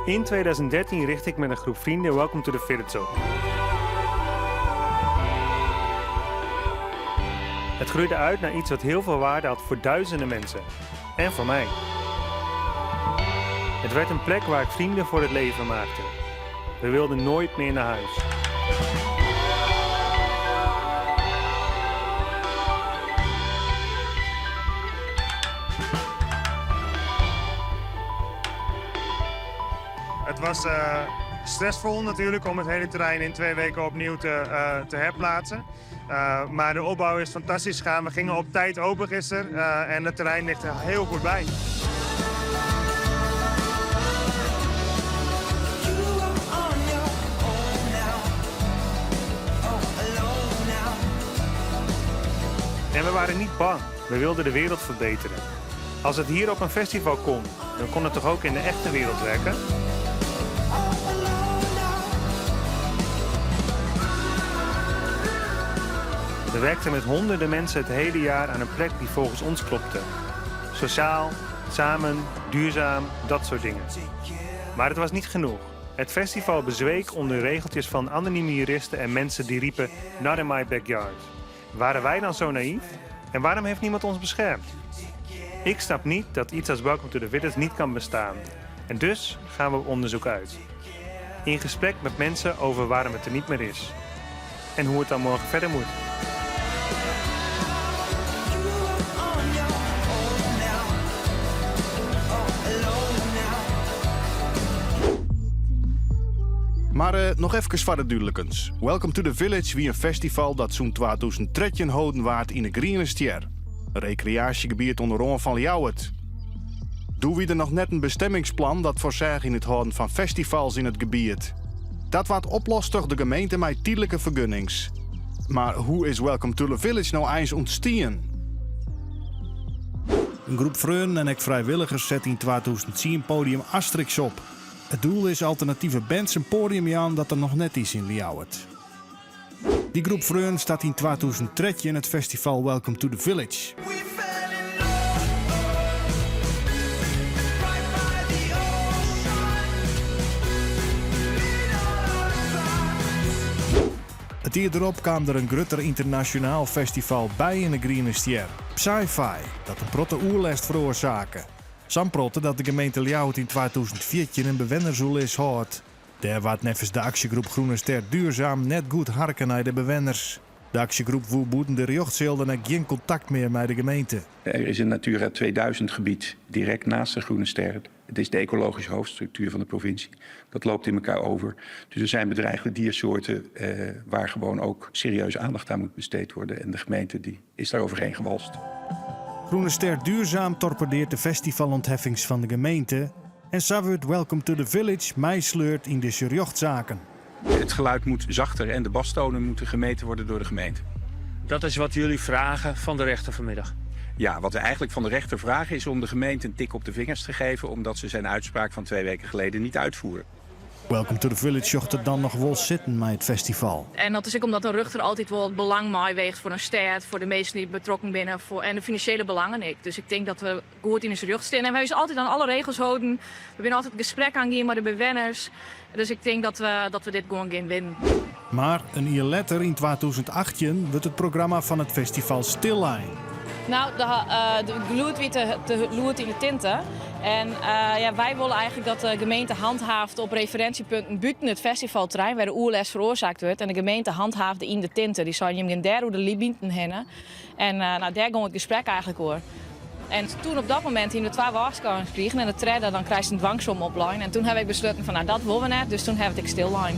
In 2013 richt ik met een groep vrienden Welcome to the Village op. Het groeide uit naar iets wat heel veel waarde had voor duizenden mensen. En voor mij. Het werd een plek waar ik vrienden voor het leven maakte. We wilden nooit meer naar huis. Het was stressvol natuurlijk om het hele terrein in 2 weken opnieuw te herplaatsen. Maar de opbouw is fantastisch gegaan. We gingen op tijd open gisteren en het terrein ligt er heel goed bij. En we waren niet bang. We wilden de wereld verbeteren. Als het hier op een festival kon, dan kon het toch ook in de echte wereld werken? We werkten met honderden mensen het hele jaar aan een plek die volgens ons klopte. Sociaal, samen, duurzaam, dat soort dingen. Maar het was niet genoeg. Het festival bezweek onder regeltjes van anonieme juristen en mensen die riepen "Not in my backyard". Waren wij dan zo naïef? En waarom heeft niemand ons beschermd? Ik snap niet dat iets als Welcome to the Village niet kan bestaan. En dus gaan we op onderzoek uit. In gesprek met mensen over waarom het er niet meer is. En hoe het dan morgen verder moet. Maar nog even voor de duidelijkens. Welcome to the Village wie een festival dat zo'n 2013 houden waard in de Groene Ster. Een recreatiegebied onder Roon van Ljouwert. Doen we er nog net een bestemmingsplan dat voorzag in het houden van festivals in het gebied. Dat wordt oplost door de gemeente met tijdelijke vergunnings. Maar hoe is Welcome to the Village nou eens ontstaan? Een groep vrienden en ik vrijwilligers zetten in 2010 podium Asterix op. Het doel is alternatieve bands een podium aan dat er nog net is in Ljouwert. Die groep vrienden staat in 2013 in het festival Welcome to the Village. Het jaar erop kwam er een groter internationaal festival bij in de Groene Ster. Sci-Fi, dat een protte oerlest veroorzaken. Sam protte dat de gemeente Ljouwert in 2014 een bewennersdoel is gehad. Daar wordt nevens de actiegroep Groene Ster duurzaam net goed harken naar de bewenners. De actiegroep woe boeten de riochtzelden en geen contact meer met de gemeente. Er is een Natura 2000 gebied direct naast de Groene Ster. Het is de ecologische hoofdstructuur van de provincie. Dat loopt in elkaar over. Dus er zijn bedreigde diersoorten waar gewoon ook serieus aandacht aan moet besteed worden. En de gemeente die is daar overheen gewalst. Groene Ster duurzaam torpedeert de festivalontheffings van de gemeente. En zo wordt Welcome to the Village meesleurt in de riochtzaken. Het geluid moet zachter en de bastonen moeten gemeten worden door de gemeente. Dat is wat jullie vragen van de rechter vanmiddag? Ja, wat we eigenlijk van de rechter vragen is om de gemeente een tik op de vingers te geven, omdat ze zijn uitspraak van 2 weken geleden niet uitvoeren. Welcome to the Village zocht er dan nog wel zitten met het festival. En dat is ook omdat een ruchter altijd wel het belang mij weegt voor een stad, voor de mensen die betrokken zijn en de financiële belangen ik. Dus ik denk dat we goed in de rug staan. En wij zijn altijd aan alle regels houden. We zijn altijd gesprek aangaan met de bewenners. Dus ik denk dat we dit gewoon gaan winnen. Maar een jaar later, in 2018, wordt het programma van het festival stilline. Nou, de gloed weer te loert in de tinten. En wij willen eigenlijk dat de gemeente handhaaft op referentiepunten buiten het festivalterrein, waar de oerles veroorzaakt wordt. En de gemeente handhaafde in de tinten. Die zou je hem daar hoe de libinten hennen. En daar ging het gesprek eigenlijk over. En toen op dat moment hebben we 2 waarschuwingen gekregen. En de treden, dan krijg je een dwangsom op line. En toen heb ik besloten van, nou dat willen we net. Dus toen heb ik stillline.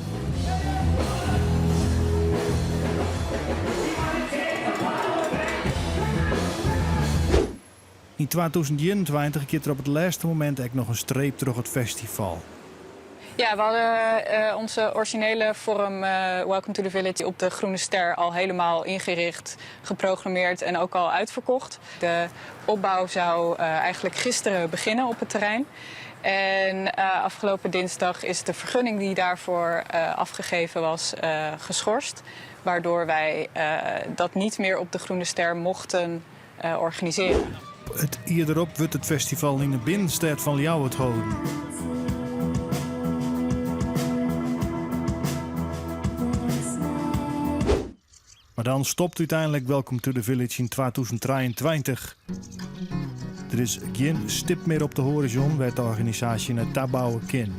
In 2021 keert er op het laatste moment ook nog een streep terug het festival. Ja, we hadden onze originele vorm Welcome to the Village op de Groene Ster al helemaal ingericht, geprogrammeerd en ook al uitverkocht. De opbouw zou eigenlijk gisteren beginnen op het terrein. En afgelopen dinsdag is de vergunning die daarvoor afgegeven was geschorst. Waardoor wij dat niet meer op de Groene Ster mochten organiseren. Het jaar erop wordt het festival in de binnenstad van Ljouwert gehouden. Maar dan stopt uiteindelijk Welcome to the Village in 2023. Er is geen stip meer op de horizon waar de organisatie naar tabouwen kan.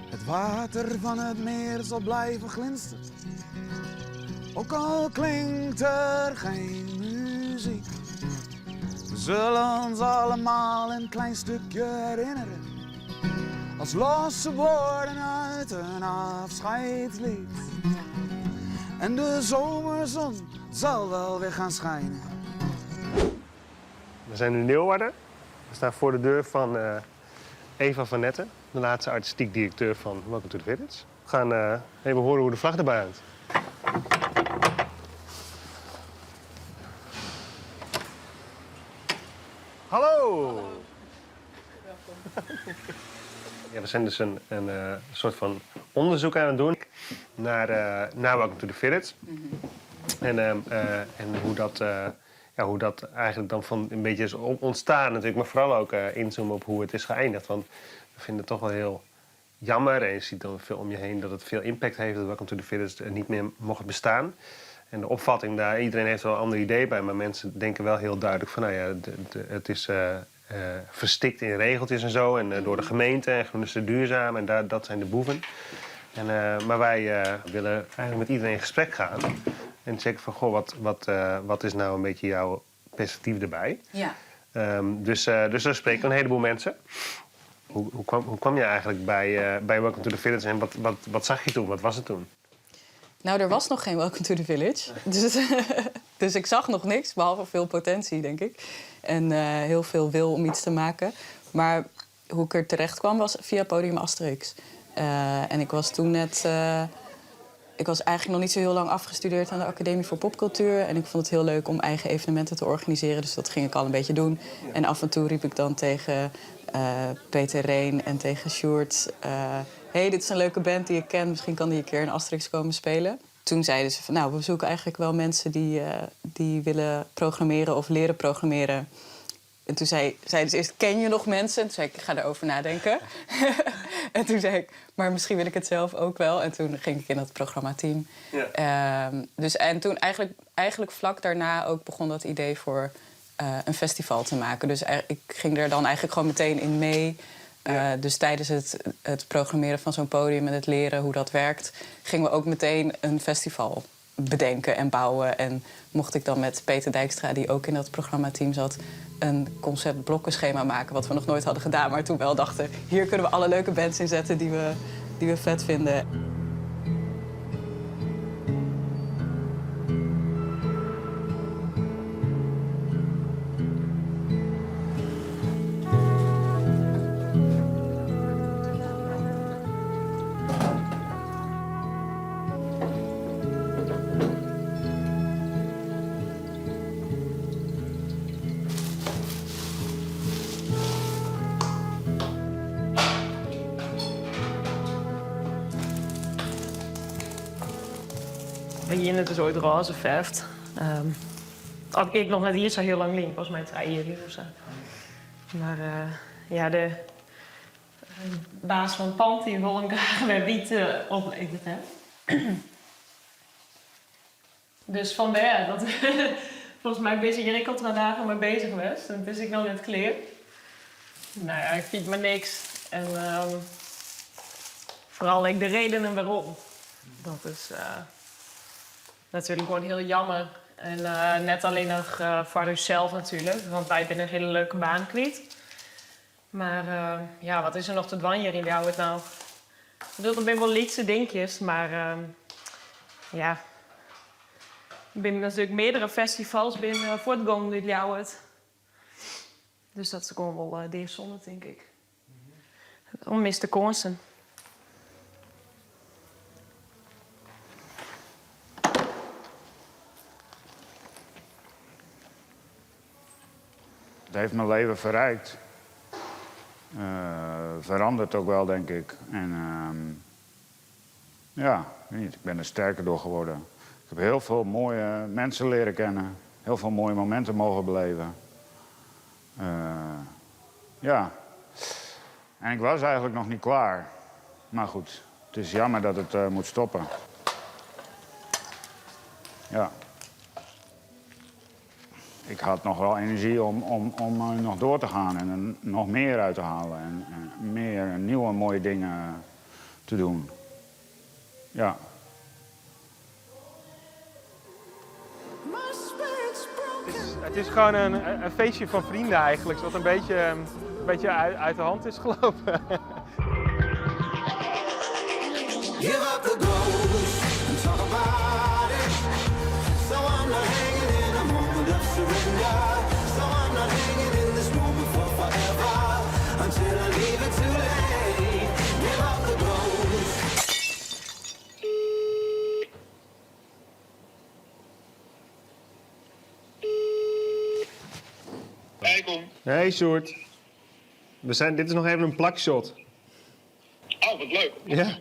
Het water van het meer zal blijven glinsteren. Ook al klinkt er geen muziek. We zullen ons allemaal een klein stukje herinneren. Als losse woorden uit een afscheidslied. En de zomerzon zal wel weer gaan schijnen. We zijn nu in Leeuwarden. We staan voor de deur van Eva van Netten, de laatste artistiek directeur van Welcome to the Village. We gaan even horen hoe de vlag erbij hangt. Hallo! Ja, we zijn dus een soort van onderzoek aan het doen naar Welcome to the Village. En hoe dat eigenlijk dan van een beetje is ontstaan natuurlijk. Maar vooral ook inzoomen op hoe het is geëindigd. Want we vinden het toch wel heel jammer. En je ziet dan veel om je heen dat het veel impact heeft. Dat Welcome to the Village niet meer mocht bestaan. En de opvatting daar, iedereen heeft wel een ander idee bij. Maar mensen denken wel heel duidelijk van, nou ja, het is verstikt in regeltjes en zo. En door de gemeente en Groen is duurzaam. En dat zijn de boeven. Maar wij willen eigenlijk met iedereen in gesprek gaan. En checken van, goh, wat is nou een beetje jouw perspectief erbij? Ja. Dus daar spreken een heleboel mensen. Hoe kwam je eigenlijk bij Welcome to the Village en wat zag je toen? Wat was het toen? Nou, er was nog geen Welcome to the Village. Dus ik zag nog niks, behalve veel potentie, denk ik. En heel veel wil om iets te maken. Maar hoe ik er terecht kwam was via Podium Asterix. En ik was toen net... Ik was eigenlijk nog niet zo heel lang afgestudeerd aan de Academie voor Popcultuur. En ik vond het heel leuk om eigen evenementen te organiseren. Dus dat ging ik al een beetje doen. En af en toe riep ik dan tegen Peter Reen en tegen Sjoerd... hey, dit is een leuke band die ik ken. Misschien kan die een keer in Asterix komen spelen. Toen zeiden ze van, nou, we zoeken eigenlijk wel mensen die willen programmeren of leren programmeren. En toen zeiden ze eerst, ken je nog mensen? En toen zei ik ga erover nadenken. En toen zei ik, maar misschien wil ik het zelf ook wel. En toen ging ik in dat programmateam. Ja. En toen eigenlijk vlak daarna ook begon dat idee voor een festival te maken. Dus ik ging er dan eigenlijk gewoon meteen in mee. Dus tijdens het programmeren van zo'n podium en het leren hoe dat werkt... gingen we ook meteen een festival bedenken en bouwen. En mocht ik dan met Peter Dijkstra, die ook in dat programmateam zat... een conceptblokkenschema maken, wat we nog nooit hadden gedaan... maar toen wel dachten, hier kunnen we alle leuke bands in zetten die we vet vinden. Hier het is ooit roze verfd. Als ik nog net hier zo heel lang liep, volgens mij 3 jaar of zo. Maar de baas van het pand die wil hem graag weer wiet opleverd hebben. Dus vandaar dat volgens mij ben ik hier al 2 dagen mee bezig geweest. En dus ik nog net kleer. Nou ja, ik vind maar niks. En vooral de redenen waarom. Dat is natuurlijk gewoon heel jammer. En net alleen nog voor uzelf natuurlijk. Want wij zijn een hele leuke baan kwijt. Maar wat is er nog te dwanjen in jou het nou? Ik bedoel, er zijn wel lietse dingetjes, maar er zijn natuurlijk meerdere festivals binnen voortgang dit jou het. Dus dat is gewoon wel de zonde, denk ik. Om mis te kansen. Het heeft mijn leven verrijkt. Verandert ook wel, denk ik. En ik ben er sterker door geworden. Ik heb heel veel mooie mensen leren kennen. Heel veel mooie momenten mogen beleven. En ik was eigenlijk nog niet klaar. Maar goed, het is jammer dat het moet stoppen. Ja. Ik had nog wel energie om nog door te gaan en er nog meer uit te halen. En meer nieuwe mooie dingen te doen. Ja. Het is gewoon een feestje van vrienden eigenlijk, dat een beetje uit de hand is gelopen. Give up the ghost and talk about it. So I'm not hanging in a moment of surrender. So I'm not hanging in this moment for forever. Until I leave it too late. Give up the ghost. Hey Sjoerd. Dit is nog even een plakshot. Oh, wat leuk. Ja.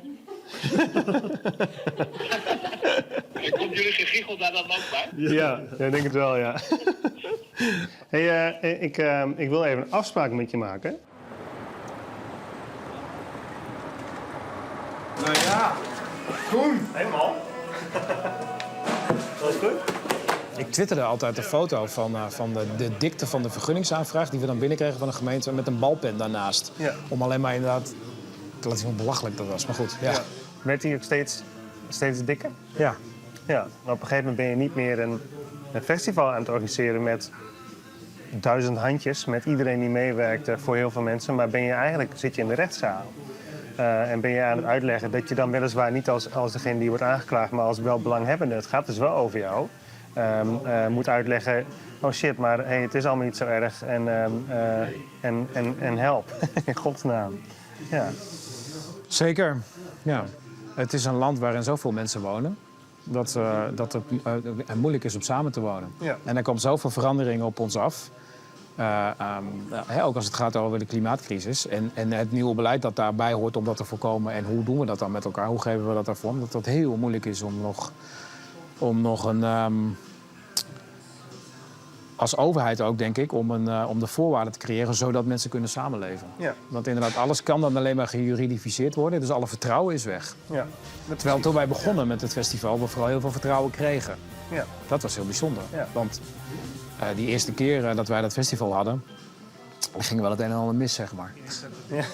Komt jullie gegicheld daar dan ook bij? Ja, ik denk het wel, ja. Hey, ik wil even een afspraak met je maken. Nou ja, Koen. Helemaal. Dat is goed. Ik twitterde altijd een foto van de dikte van de vergunningsaanvraag die we dan binnenkregen van de gemeente met een balpen daarnaast. Ja. Om alleen maar inderdaad te laten zien hoe belachelijk dat was. Maar goed, ja. Werd hij ook steeds dikker? Ja. Ja, maar op een gegeven moment ben je niet meer een festival aan het organiseren met 1000 handjes, met iedereen die meewerkt voor heel veel mensen. Maar zit je in de rechtszaal. En ben je aan het uitleggen dat je dan weliswaar niet als degene die wordt aangeklaagd, maar als wel belanghebbende, het gaat dus wel over jou, moet uitleggen, oh shit, maar hey, het is allemaal niet zo erg en help, in godsnaam. Ja. Zeker, ja. Het is een land waarin zoveel mensen wonen dat het moeilijk is om samen te wonen. Ja. En er komt zoveel veranderingen op ons af. Ook als het gaat over de klimaatcrisis en het nieuwe beleid dat daarbij hoort om dat te voorkomen. En hoe doen we dat dan met elkaar? Hoe geven we dat daarvoor? Omdat dat heel moeilijk is om nog een... als overheid ook, denk ik, om de voorwaarden te creëren zodat mensen kunnen samenleven. Ja. Want inderdaad, alles kan dan alleen maar gejuridificeerd worden. Dus alle vertrouwen is weg. Ja. Terwijl toen wij begonnen met het festival, we vooral heel veel vertrouwen kregen. Ja. Dat was heel bijzonder. Ja. Want die eerste keer dat wij dat festival hadden, ging wel het een en ander mis, zeg maar. Ja.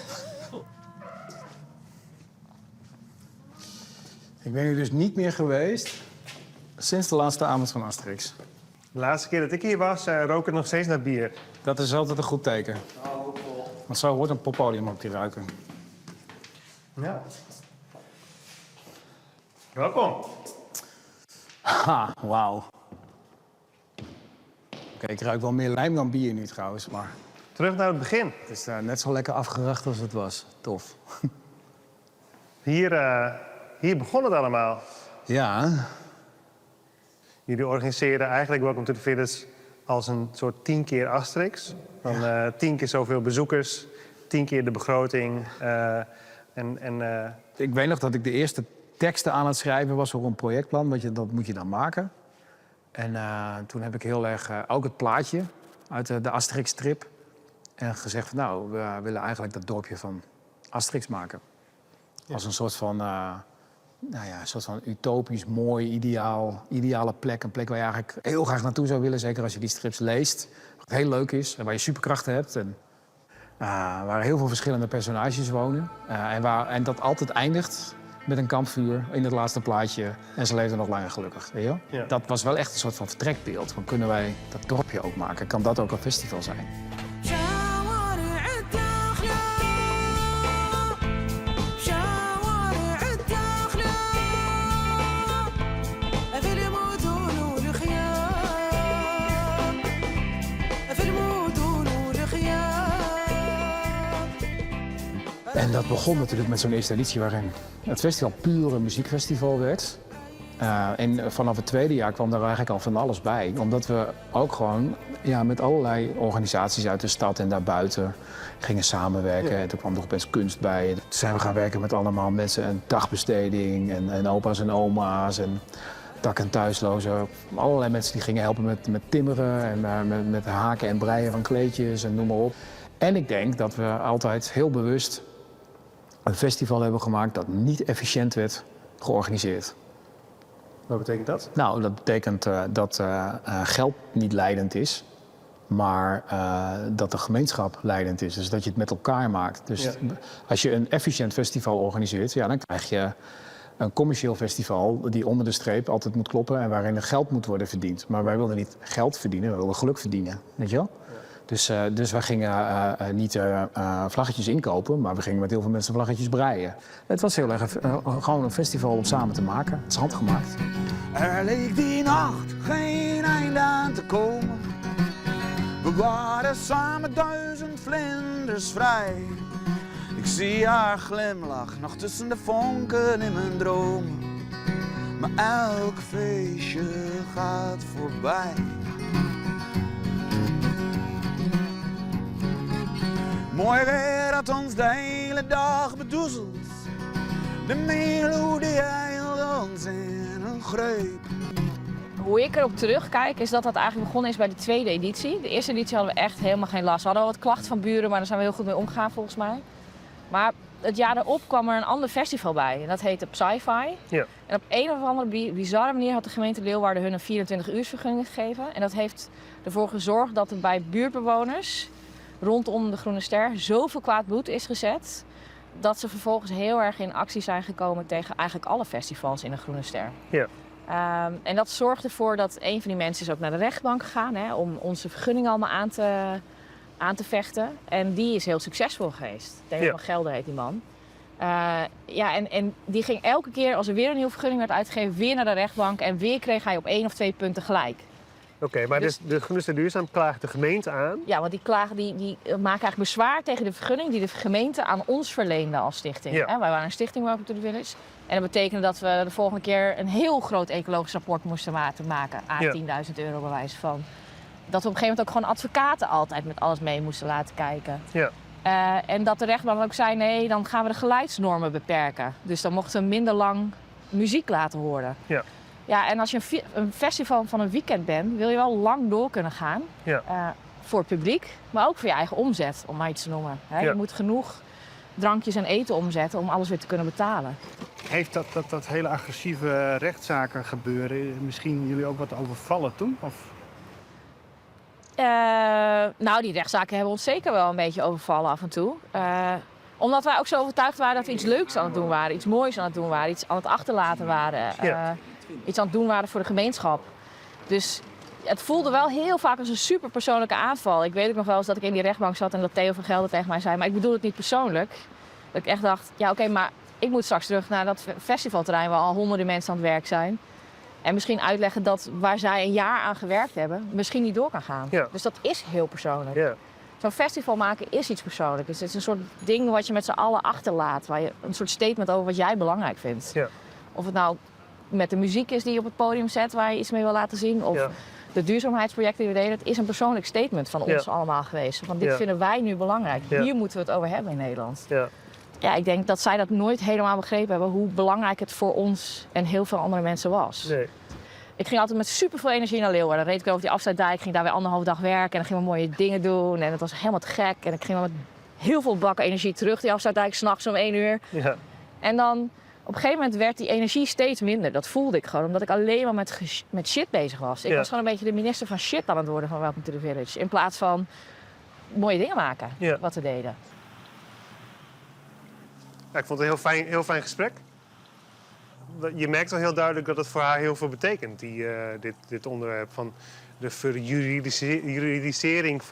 Ik ben hier dus niet meer geweest sinds de laatste avond van Asterix. De laatste keer dat ik hier was, rook het nog steeds naar bier. Dat is altijd een goed teken. Want zo hoort een poppodium ook te ruiken. Ja. Welkom. Ha, wauw. Oké, ik ruik wel meer lijm dan bier nu trouwens, maar... Terug naar het begin. Het is net zo lekker afgeracht als het was. Tof. Hier begon het allemaal. Ja. Jullie organiseren eigenlijk Welcome to the Village als een soort 10 keer Asterix. Van 10 keer zoveel bezoekers, 10 keer de begroting. Ik weet nog dat ik de eerste teksten aan het schrijven was voor een projectplan. Dat moet je dan maken. En toen heb ik heel erg ook het plaatje uit de Asterix-strip. En gezegd van nou, we willen eigenlijk dat dorpje van Asterix maken. Ja. Als een soort van... een soort van utopisch, mooi, ideale plek. Een plek waar je eigenlijk heel graag naartoe zou willen. Zeker als je die strips leest. Wat heel leuk is en waar je superkrachten hebt. En waar heel veel verschillende personages wonen. En dat altijd eindigt met een kampvuur in het laatste plaatje. En ze leven nog langer gelukkig. Weet je? Ja. Dat was wel echt een soort van vertrekbeeld. Van, kunnen wij dat dorpje ook maken? Kan dat ook een festival zijn? En dat begon natuurlijk met zo'n eerste editie waarin het festival puur een muziekfestival werd. En vanaf het tweede jaar kwam daar eigenlijk al van alles bij. Omdat we ook gewoon met allerlei organisaties uit de stad en daarbuiten gingen samenwerken. Ja. En toen kwam er opeens kunst bij. Toen zijn we gaan werken met allemaal mensen en dagbesteding en opa's en oma's en dak- en thuislozen. Allerlei mensen die gingen helpen met timmeren en met haken en breien van kleedjes en noem maar op. En ik denk dat we altijd heel bewust een festival hebben gemaakt dat niet efficiënt werd georganiseerd. Wat betekent dat? Nou, dat betekent dat geld niet leidend is, maar dat de gemeenschap leidend is. Dus dat je het met elkaar maakt. Dus als je een efficiënt festival organiseert, dan krijg je een commercieel festival die onder de streep altijd moet kloppen en waarin er geld moet worden verdiend. Maar wij wilden niet geld verdienen, we wilden geluk verdienen. Weet je wel? Dus wij gingen niet vlaggetjes inkopen, maar we gingen met heel veel mensen vlaggetjes breien. Het was heel erg gewoon een festival om samen te maken. Het is handgemaakt. Er leek die nacht geen einde aan te komen. We waren samen 1000 vlinders vrij. Ik zie haar glimlach nog tussen de vonken in mijn dromen. Maar elk feestje gaat voorbij. Mooi weer had ons de hele dag bedoezeld. De melodie hield ons in een greep. Hoe ik erop terugkijk is dat eigenlijk begonnen is bij de tweede editie. De eerste editie hadden we echt helemaal geen last. We hadden wel wat klachten van buren, maar daar zijn we heel goed mee omgegaan volgens mij. Maar het jaar daarop kwam er een ander festival bij. En dat heette Psy-Fi. Ja. En op een of andere bizarre manier had de gemeente Leeuwarden hun een 24-uursvergunning gegeven. En dat heeft ervoor gezorgd dat er bij buurtbewoners rondom de Groene Ster zoveel kwaad bloed is gezet, dat ze vervolgens heel erg in actie zijn gekomen tegen eigenlijk alle festivals in de Groene Ster. Ja. En dat zorgt ervoor dat een van die mensen is ook naar de rechtbank gegaan, om onze vergunning allemaal aan te vechten. En die is heel succesvol geweest. Theo van Gelder heet die man. En die ging elke keer als er weer een nieuwe vergunning werd uitgegeven, weer naar de rechtbank en weer kreeg hij op 1 of 2 punten gelijk. Oké, maar dus de Groene Ster Duurzaam klaagt de gemeente aan? Ja, want die maken eigenlijk bezwaar tegen de vergunning die de gemeente aan ons verleende als stichting. Ja. Wij waren een stichting Welcome to the Village. En dat betekende dat we de volgende keer een heel groot ecologisch rapport moesten maken. Aan €10.000 bij wijze van. Dat we op een gegeven moment ook gewoon advocaten altijd met alles mee moesten laten kijken. Ja. En dat de rechtbank ook zei, nee, dan gaan we de geluidsnormen beperken. Dus dan mochten we minder lang muziek laten horen. Ja. Ja, en als je een festival van een weekend bent, wil je wel lang door kunnen gaan. Ja. Voor het publiek, maar ook voor je eigen omzet, om maar iets te noemen. Ja. Je moet genoeg drankjes en eten omzetten om alles weer te kunnen betalen. Heeft dat hele agressieve rechtszaken gebeuren misschien jullie ook wat overvallen toen? Of? Nou, die rechtszaken hebben ons zeker wel een beetje overvallen af en toe. Omdat wij ook zo overtuigd waren dat we iets leuks aan het doen waren, iets moois aan het doen waren, iets aan het achterlaten waren. Iets aan het doen waren voor de gemeenschap. Dus het voelde wel heel vaak als een super persoonlijke aanval. Ik weet ook nog wel eens dat ik in die rechtbank zat en dat Theo van Gelder tegen mij zei, maar ik bedoel het niet persoonlijk. Dat ik echt dacht, ja oké, maar ik moet straks terug naar dat festivalterrein waar al honderden mensen aan het werk zijn. En misschien uitleggen dat waar zij een jaar aan gewerkt hebben, misschien niet door kan gaan. Ja. Dus dat is heel persoonlijk. Ja. Zo'n festival maken is iets persoonlijks. Dus het is een soort ding wat je met z'n allen achterlaat. Waar je een soort statement over wat jij belangrijk vindt. Ja. Of het nou met de muziek is die je op het podium zet, waar je iets mee wil laten zien. Of de duurzaamheidsprojecten die we deden. Het is een persoonlijk statement van ons allemaal geweest. Van dit vinden wij nu belangrijk. Ja. Hier moeten we het over hebben in Nederland. Ja. Ja, ik denk dat zij dat nooit helemaal begrepen hebben. Hoe belangrijk het voor ons en heel veel andere mensen was. Nee. Ik ging altijd met superveel energie naar Leeuwarden. Dan reed ik over die Afsluitdijk, ging daar weer 1,5 dag werken. En dan gingen we mooie dingen doen. En het was helemaal te gek. En ik ging met heel veel bakken energie terug die Afsluitdijk, 's nachts om 1 uur. Ja. En dan op een gegeven moment werd die energie steeds minder. Dat voelde ik gewoon, omdat ik alleen maar met shit bezig was. Ik was gewoon een beetje de minister van shit aan het worden van Welcome to the Village. In plaats van mooie dingen maken, wat we deden. Ja, ik vond het een heel fijn gesprek. Je merkt wel heel duidelijk dat het voor haar heel veel betekent, dit onderwerp van de verjuridisering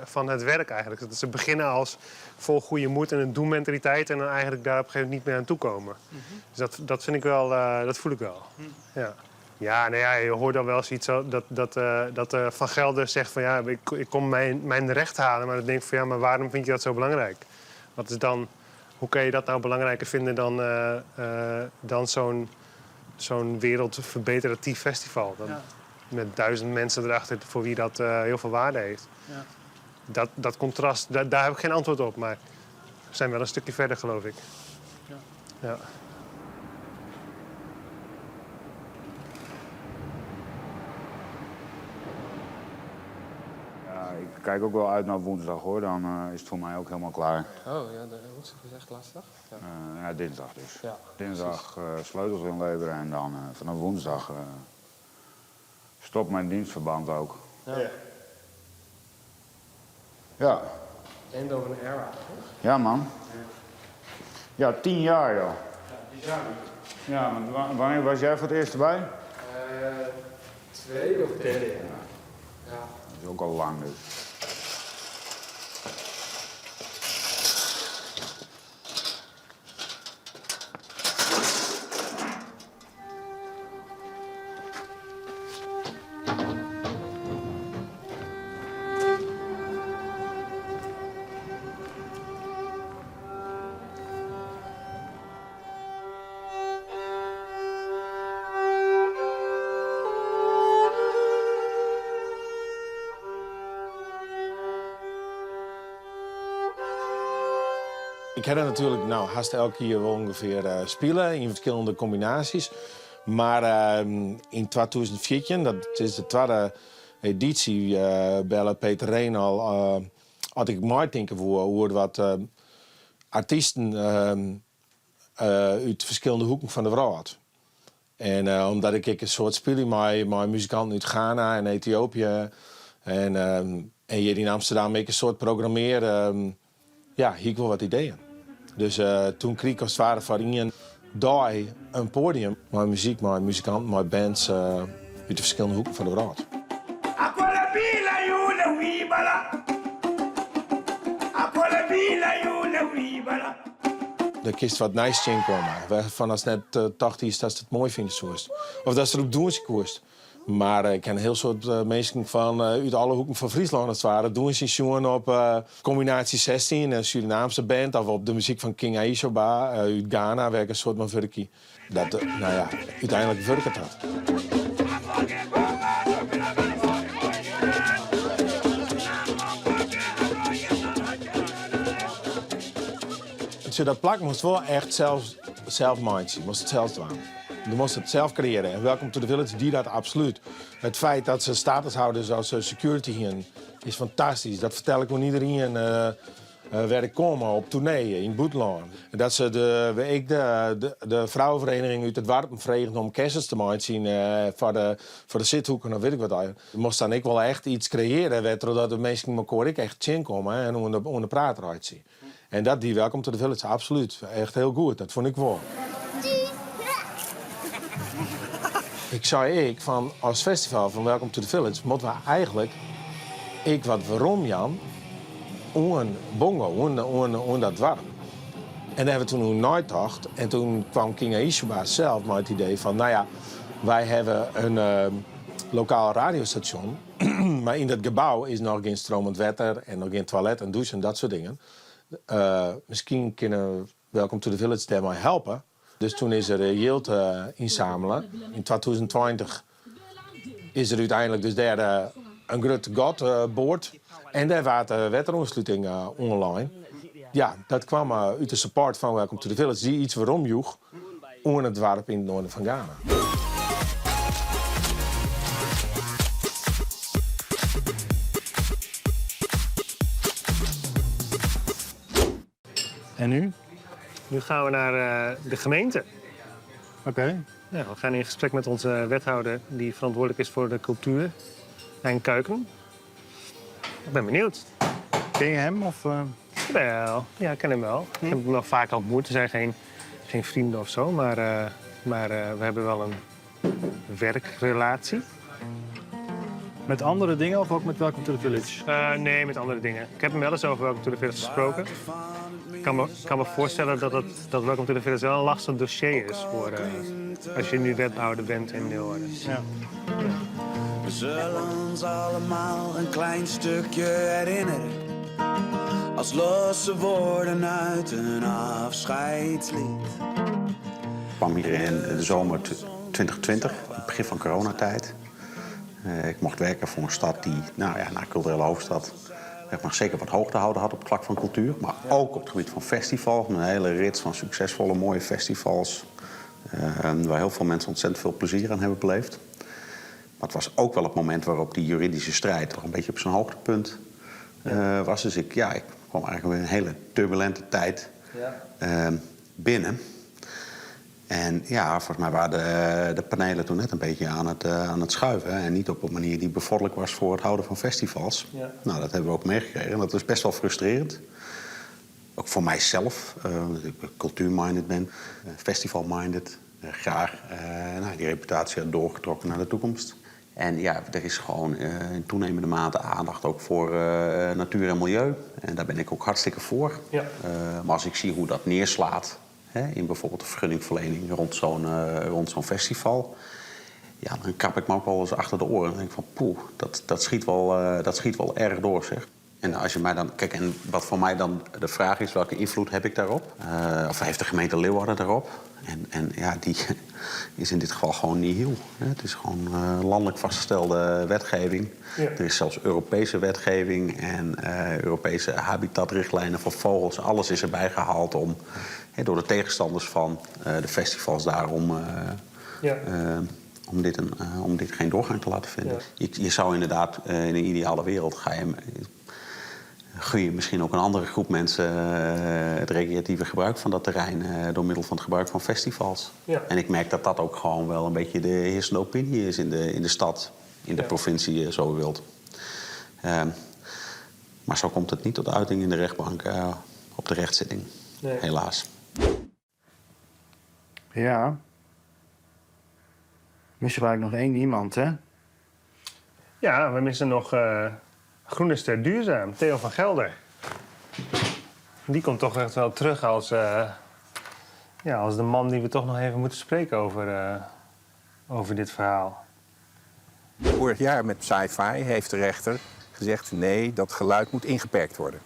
van het werk eigenlijk. Dat ze beginnen als vol goede moed en een doen-mentaliteit en dan eigenlijk daar op een gegeven moment niet meer aan toekomen. Dus dat vind ik wel, dat voel ik wel. Ja. Ja, nou ja, je hoort dan wel zoiets dat Van Gelder zegt van ja, ik kom mijn recht halen, maar dan denk ik van ja, maar waarom vind je dat zo belangrijk? Wat is dan... Hoe kun je dat nou belangrijker vinden dan zo'n wereldverbeteratief festival? Met 1000 mensen erachter voor wie dat heel veel waarde heeft. Ja. Dat contrast, daar heb ik geen antwoord op. Maar we zijn wel een stukje verder, geloof ik. Ja. ik kijk ook wel uit naar woensdag hoor. Dan is het voor mij ook helemaal klaar. Oh ja, de woensdag is echt lastig. Ja, ja dinsdag dus. Ja, dinsdag sleutels inleveren en dan vanaf woensdag stopt mijn dienstverband ook. Ja. Ja. End of an era, toch? Ja man. Ja, 10 jaar joh. Ja, bizar. Ja, want wanneer was jij voor het eerst erbij? Tweede of derde jaar. Ja. Dat is ook al lang dus. Ik heb er natuurlijk haast elke keer wel ongeveer spelen in verschillende combinaties. Maar in 2014, dat is de tweede editie, bellen Peter Reen al, had ik maar denken hoe wat artiesten uit verschillende hoeken van de wereld. En omdat ik een soort speel met muzikanten uit Ghana en Ethiopië en hier in Amsterdam een soort programmeer, ja, hier ik wel wat ideeën. Dus toen kreeg ik als het ware voor een podium met muziek, met muzikanten, met bands uit de verschillende hoeken van de wereld. De kist wat nice in komen. Van als net 80 is dat ze het mooi vinden zoest. Of dat ze erop doen ze koest. Maar ik ken een heel soort mensen van uit alle hoeken van Friesland als het ware. Doen ze jongen op combinatie 16, een Surinaamse band, of op de muziek van King Aishoba uit Ghana, werkt een soort van verkie. Dat, nou ja, uiteindelijk werkt het dat. Dus dat plak moest wel echt zelf mind zien, moest het zelf doen. Je moest het zelf creëren. En Welcome to the Village die dat absoluut. Het feit dat ze status houden zoals security hier is fantastisch. Dat vertel ik aan iedereen waar ik kom op tournee in Boetland. Dat ze de vrouwenvereniging uit het Warpen vregen om kerstens te maken zien voor de zithoeken of weet ik wat. Je moest dan ik wel echt iets creëren, zodat de mensen met elkaar echt zin komen en onder praten uitzien. En dat die Welcome to the Village absoluut. Echt heel goed, dat vond ik wel. Ik zei van als festival van Welcome to the Village moeten we eigenlijk wat waarom Jan een bongo on dat warm. En daar hebben we toen nooit gedacht. En toen kwam King Aishoba zelf met het idee van nou ja, wij hebben een lokaal radiostation, maar in dat gebouw is nog geen stromend water en nog geen toilet en douche en dat soort dingen. Misschien kunnen Welcome to the Village daarmee helpen. Dus toen is er yield inzamelen. In 2020 is er uiteindelijk dus daar een groot godboard. En daar was de waterontsluiting online. Ja, dat kwam uit de support van Welcome to the Village. Die iets waarom joeg onder het dorp in het noorden van Ghana. En nu? Nu gaan we naar de gemeente. Oké. Ja, we gaan in gesprek met onze wethouder die verantwoordelijk is voor de cultuur, Hein Kuiken. Ik ben benieuwd. Ken je hem? Of, Wel, ja, ik ken hem wel. Ik heb hem nog vaak ontmoet. We zijn geen vrienden of zo, maar we hebben wel een werkrelatie. Met andere dingen of ook met Welcome to the Village? Nee, met andere dingen. Ik heb hem wel eens over Welcome to the Village gesproken. Ik kan me voorstellen dat Welcome to the Village wel een lastig dossier is voor als je nu wethouder bent in Leeuwarden. Ja. We zullen ons allemaal een klein stukje herinneren. Als losse woorden uit een afscheidslied. Ik kwam hier in de zomer 2020, het begin van coronatijd. Ik mocht werken voor een stad die, nou ja, een culturele hoofdstad, zeker wat hoog te houden had op het vlak van cultuur. Maar ook op het gebied van festivals. Een hele rits van succesvolle, mooie festivals. Waar heel veel mensen ontzettend veel plezier aan hebben beleefd. Maar het was ook wel het moment waarop die juridische strijd toch een beetje op zijn hoogtepunt was. Dus ik kwam eigenlijk weer een hele turbulente tijd binnen. En ja, volgens mij waren de panelen toen net een beetje aan het schuiven. En niet op een manier die bevorderlijk was voor het houden van festivals. Ja. Nou, dat hebben we ook meegekregen. En dat is best wel frustrerend. Ook voor mijzelf, omdat ik cultuur-minded ben, festival-minded. Graag die reputatie had doorgetrokken naar de toekomst. En ja, er is gewoon in toenemende mate aandacht ook voor natuur en milieu. En daar ben ik ook hartstikke voor. Ja. Maar als ik zie hoe dat neerslaat in bijvoorbeeld de vergunningverlening rond zo'n festival, ja, dan krap ik me ook wel eens achter de oren. En denk van, poeh, dat schiet wel erg door, zeg. En als je mij dan... Kijk, en wat voor mij dan de vraag is, welke invloed heb ik daarop? Of heeft de gemeente Leeuwarden daarop? En ja, die is in dit geval gewoon nihil. Het is gewoon landelijk vastgestelde wetgeving. Ja. Er is zelfs Europese wetgeving en Europese habitatrichtlijnen voor vogels. Alles is erbij gehaald om, door de tegenstanders van de festivals daarom... Om dit geen doorgang te laten vinden. Ja. Je zou inderdaad in een ideale wereld gun je misschien ook een andere groep mensen het recreatieve gebruik van dat terrein door middel van het gebruik van festivals. Ja. En ik merk dat dat ook gewoon wel een beetje de heersende opinie is in de stad, in de provincie, zo u wilt. Maar zo komt het niet tot uiting in de rechtbank op de rechtszitting, helaas. Ja. Missen we eigenlijk nog één iemand, hè? Ja, we missen nog Groene Ster Duurzaam, Theo van Gelder. Die komt toch echt wel terug als de man die we toch nog even moeten spreken over dit verhaal. Vorig jaar met sci-fi heeft de rechter gezegd, nee, dat geluid moet ingeperkt worden.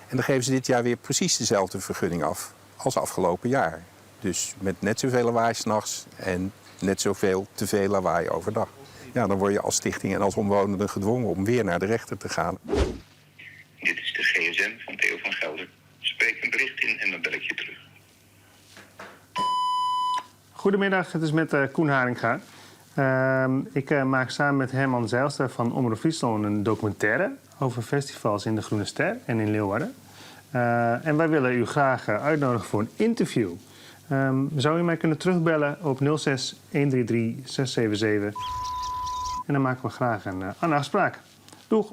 En dan geven ze dit jaar weer precies dezelfde vergunning af als afgelopen jaar. Dus met net zoveel lawaai 's nachts en net zoveel te veel lawaai overdag. Ja, dan word je als stichting en als omwonenden gedwongen om weer naar de rechter te gaan. Dit is de gsm van Theo van Gelder. Spreek een bericht in en dan bel ik je terug. Goedemiddag, het is met Koen Haringa. Ik maak samen met Herman Zijlstra van Omroep Friesland een documentaire over festivals in de Groene Ster en in Leeuwarden. En wij willen u graag uitnodigen voor een interview. Zou u mij kunnen terugbellen op 06 133 677? En dan maken we graag een afspraak. Doeg!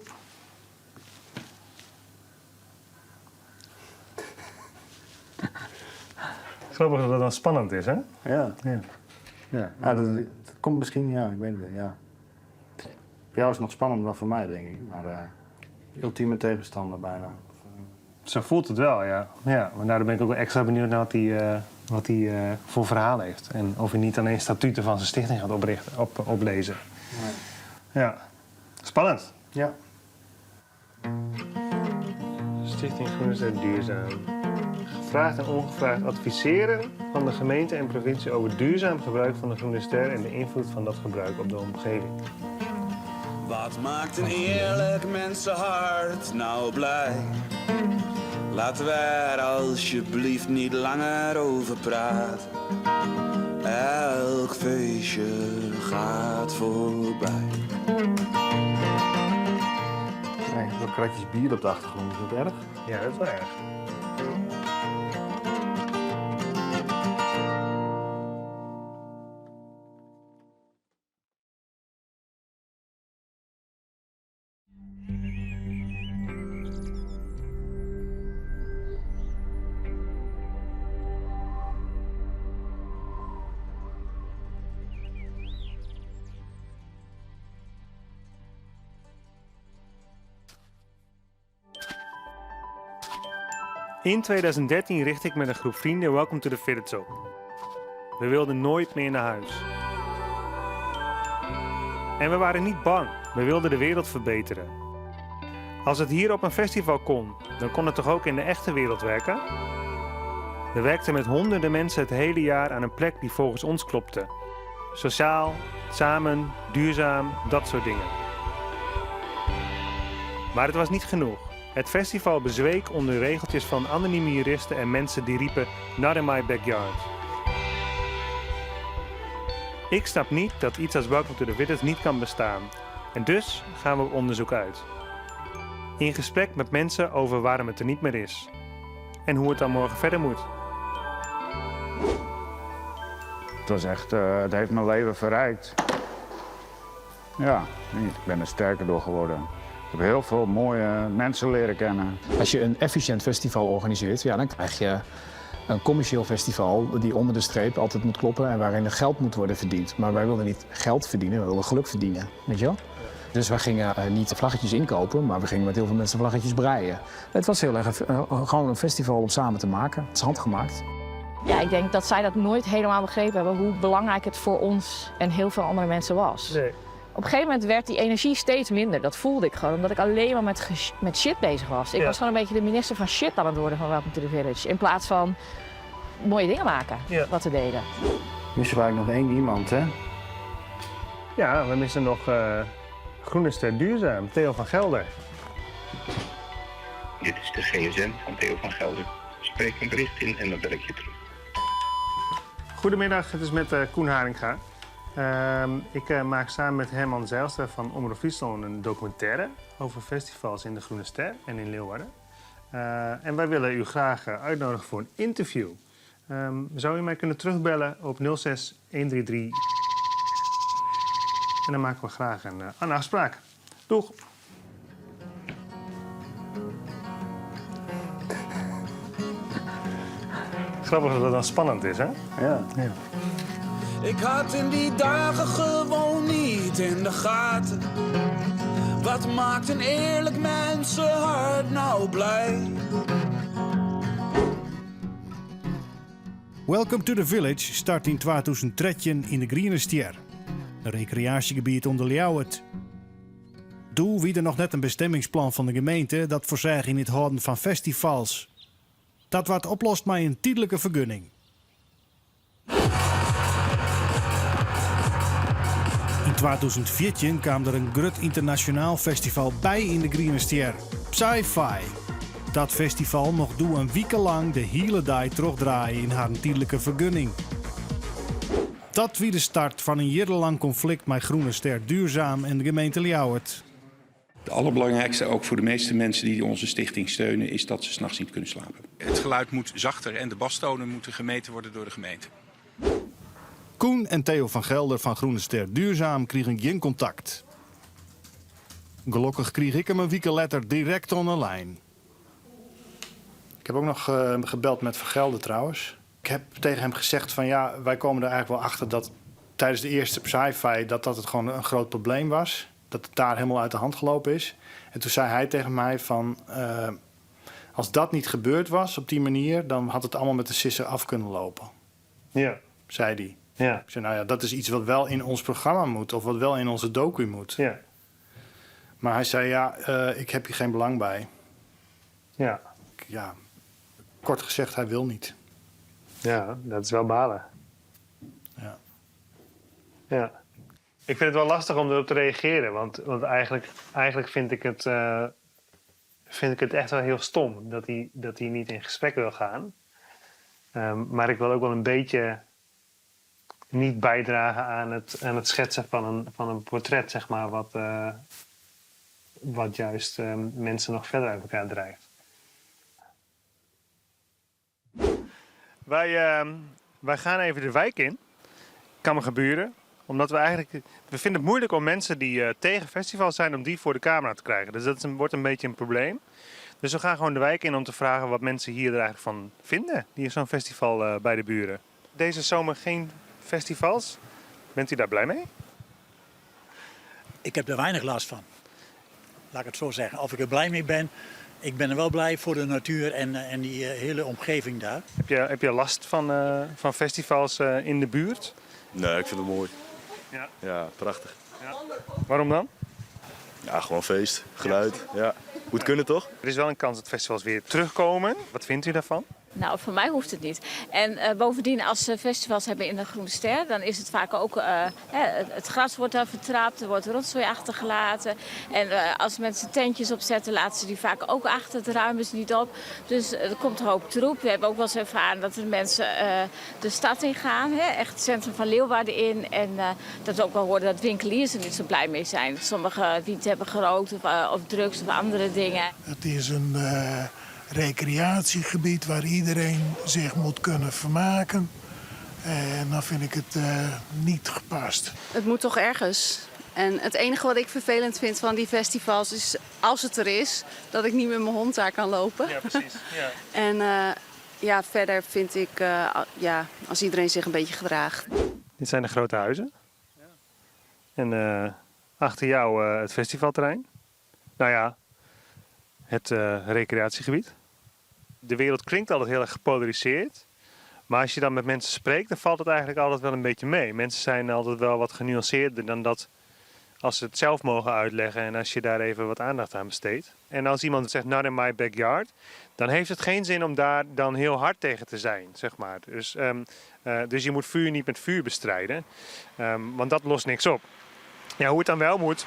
Grappig dat dat dan spannend is, hè? Ja. Dat komt misschien, ik weet het, ja. Voor jou is het nog spannender dan voor mij, denk ik. Maar ultieme tegenstander bijna. Zo voelt het wel, ja. Maar daarom ben ik ook wel extra benieuwd naar wat hij voor verhaal heeft. En of hij niet alleen statuten van zijn stichting gaat oplezen. Nee. Ja, spannend. Ja. Stichting Groene Ster Duurzaam. Gevraagd en ongevraagd adviseren van de gemeente en provincie over duurzaam gebruik van de Groene Ster en de invloed van dat gebruik op de omgeving. Wat maakt een eerlijk mensenhart nou blij? Laten we er alsjeblieft niet langer over praten. Elk feestje gaat voorbij. Wel kratjes bier op de achtergrond, is dat erg? Ja, dat is wel erg. In 2013 richt ik met een groep vrienden Welcome to the Village op. We wilden nooit meer naar huis. En we waren niet bang, we wilden de wereld verbeteren. Als het hier op een festival kon, dan kon het toch ook in de echte wereld werken? We werkten met honderden mensen het hele jaar aan een plek die volgens ons klopte. Sociaal, samen, duurzaam, dat soort dingen. Maar het was niet genoeg. Het festival bezweek onder regeltjes van anonieme juristen en mensen die riepen "Not in my backyard". Ik snap niet dat iets als Welcome to the Village niet kan bestaan. En dus gaan we op onderzoek uit. In gesprek met mensen over waarom het er niet meer is. En hoe het dan morgen verder moet. Het was echt, het heeft mijn leven verrijkt. Ja, ik ben er sterker door geworden. Ik heb heel veel mooie mensen leren kennen. Als je een efficiënt festival organiseert, ja, dan krijg je een commercieel festival die onder de streep altijd moet kloppen en waarin er geld moet worden verdiend. Maar wij wilden niet geld verdienen, we wilden geluk verdienen, weet je wel? Dus wij gingen niet vlaggetjes inkopen, maar we gingen met heel veel mensen vlaggetjes breien. Het was heel erg gewoon een festival om samen te maken. Het is handgemaakt. Ja, ik denk dat zij dat nooit helemaal begrepen hebben hoe belangrijk het voor ons en heel veel andere mensen was. Nee. Op een gegeven moment werd die energie steeds minder. Dat voelde ik gewoon, omdat ik alleen maar met shit bezig was. Ik was gewoon een beetje de minister van shit aan het worden van Welcome to the Village. In plaats van mooie dingen maken, wat we deden. Missen we eigenlijk nog één iemand, hè? Ja, we missen nog Groene Ster Duurzaam, Theo van Gelder. Dit is de gsm van Theo van Gelder. Spreek een bericht in en dan bel ik je terug. Goedemiddag, het is met Koen Haringa. Ik maak samen met Herman Zijlstra van Omroep Friesland een documentaire over festivals in de Groene Ster en in Leeuwarden. En wij willen u graag uitnodigen voor een interview. Zou u mij kunnen terugbellen op 06 133? En dan maken we graag een afspraak. Doeg! Grappig dat het dan spannend is, hè? Ja. Ik had in die dagen gewoon niet in de gaten. Wat maakt een eerlijk mensenhart nou blij? Welcome to the Village start in 2013 in de Groene Ster, een recreatiegebied onder Ljouwert. Doel wie er nog net een bestemmingsplan van de gemeente dat voorzag in het houden van festivals. Dat wordt oplost met een tijdelijke vergunning. In 2014 kwam er een groot internationaal festival bij in de Groene Ster, Sci-Fi. Dat festival mocht een week lang de hele dag terugdraaien in haar tijdelijke vergunning. Dat was de start van een jarenlang conflict met Groene Ster Duurzaam en de gemeente Ljouwert. Het allerbelangrijkste, ook voor de meeste mensen die onze stichting steunen, is dat ze 's nachts niet kunnen slapen. Het geluid moet zachter en de bastonen moeten gemeten worden door de gemeente. Koen en Theo van Gelder van Groene Ster Duurzaam kregen geen contact. Gelukkig kreeg ik hem een week later direct on de lijn. Ik heb ook nog gebeld met Van Gelder trouwens. Ik heb tegen hem gezegd van ja, wij komen er eigenlijk wel achter dat tijdens de eerste Sci-Fi dat het gewoon een groot probleem was. Dat het daar helemaal uit de hand gelopen is. En toen zei hij tegen mij van als dat niet gebeurd was op die manier, dan had het allemaal met de sissen af kunnen lopen. Ja. Zei hij. Ja. Ik zei, nou ja, dat is iets wat wel in ons programma moet. Of wat wel in onze docu moet. Ja. Maar hij zei, ja, ik heb hier geen belang bij. Ja. Ja, kort gezegd, hij wil niet. Ja, dat is wel balen. Ja. Ja. Ik vind het wel lastig om erop te reageren. Want eigenlijk vind ik het echt wel heel stom dat hij niet in gesprek wil gaan. Maar ik wil ook wel een beetje niet bijdragen aan het schetsen van een portret, zeg maar, wat juist mensen nog verder uit elkaar drijft. Wij gaan even de wijk in. Kan me gebeuren. Omdat we vinden het moeilijk om mensen die tegen festivals zijn, om die voor de camera te krijgen. Dus dat wordt een beetje een probleem. Dus we gaan gewoon de wijk in om te vragen wat mensen hier er eigenlijk van vinden. Die zo'n festival bij de buren. Deze zomer geen festivals. Bent u daar blij mee? Ik heb er weinig last van. Laat ik het zo zeggen. Of ik er blij mee ben. Ik ben er wel blij voor de natuur en die hele omgeving daar. Heb je last van festivals in de buurt? Nee, ik vind het mooi. Ja, ja prachtig. Ja. Waarom dan? Ja, gewoon feest, geluid. Ja. Moet kunnen toch? Er is wel een kans dat festivals weer terugkomen. Wat vindt u daarvan? Nou, voor mij hoeft het niet. En bovendien, als ze festivals hebben in de Groene Ster, dan is het vaak ook... het gras wordt daar vertrapt, er wordt rotzooi achtergelaten. En als mensen tentjes opzetten, laten ze die vaak ook achter, het ruimen ze niet op. Dus er komt een hoop troep. We hebben ook wel eens ervaren dat er mensen de stad in gaan, echt het centrum van Leeuwarden in. En dat we ook wel horen dat winkeliers er niet zo blij mee zijn. Dat sommigen wiet hebben gerookt of drugs of andere dingen. Het is een recreatiegebied waar iedereen zich moet kunnen vermaken. En dan vind ik het niet gepast. Het moet toch ergens. En het enige wat ik vervelend vind van die festivals is, als het er is, dat ik niet met mijn hond daar kan lopen. Ja, precies. Ja. En verder vind ik, als iedereen zich een beetje gedraagt. Dit zijn de grote huizen. En achter jou het festivalterrein. Nou ja, het recreatiegebied. De wereld klinkt altijd heel erg gepolariseerd. Maar als je dan met mensen spreekt, dan valt het eigenlijk altijd wel een beetje mee. Mensen zijn altijd wel wat genuanceerder dan dat als ze het zelf mogen uitleggen en als je daar even wat aandacht aan besteedt. En als iemand zegt, not in my backyard, dan heeft het geen zin om daar dan heel hard tegen te zijn, zeg maar. Dus je moet vuur niet met vuur bestrijden, want dat lost niks op. Ja, hoe het dan wel moet,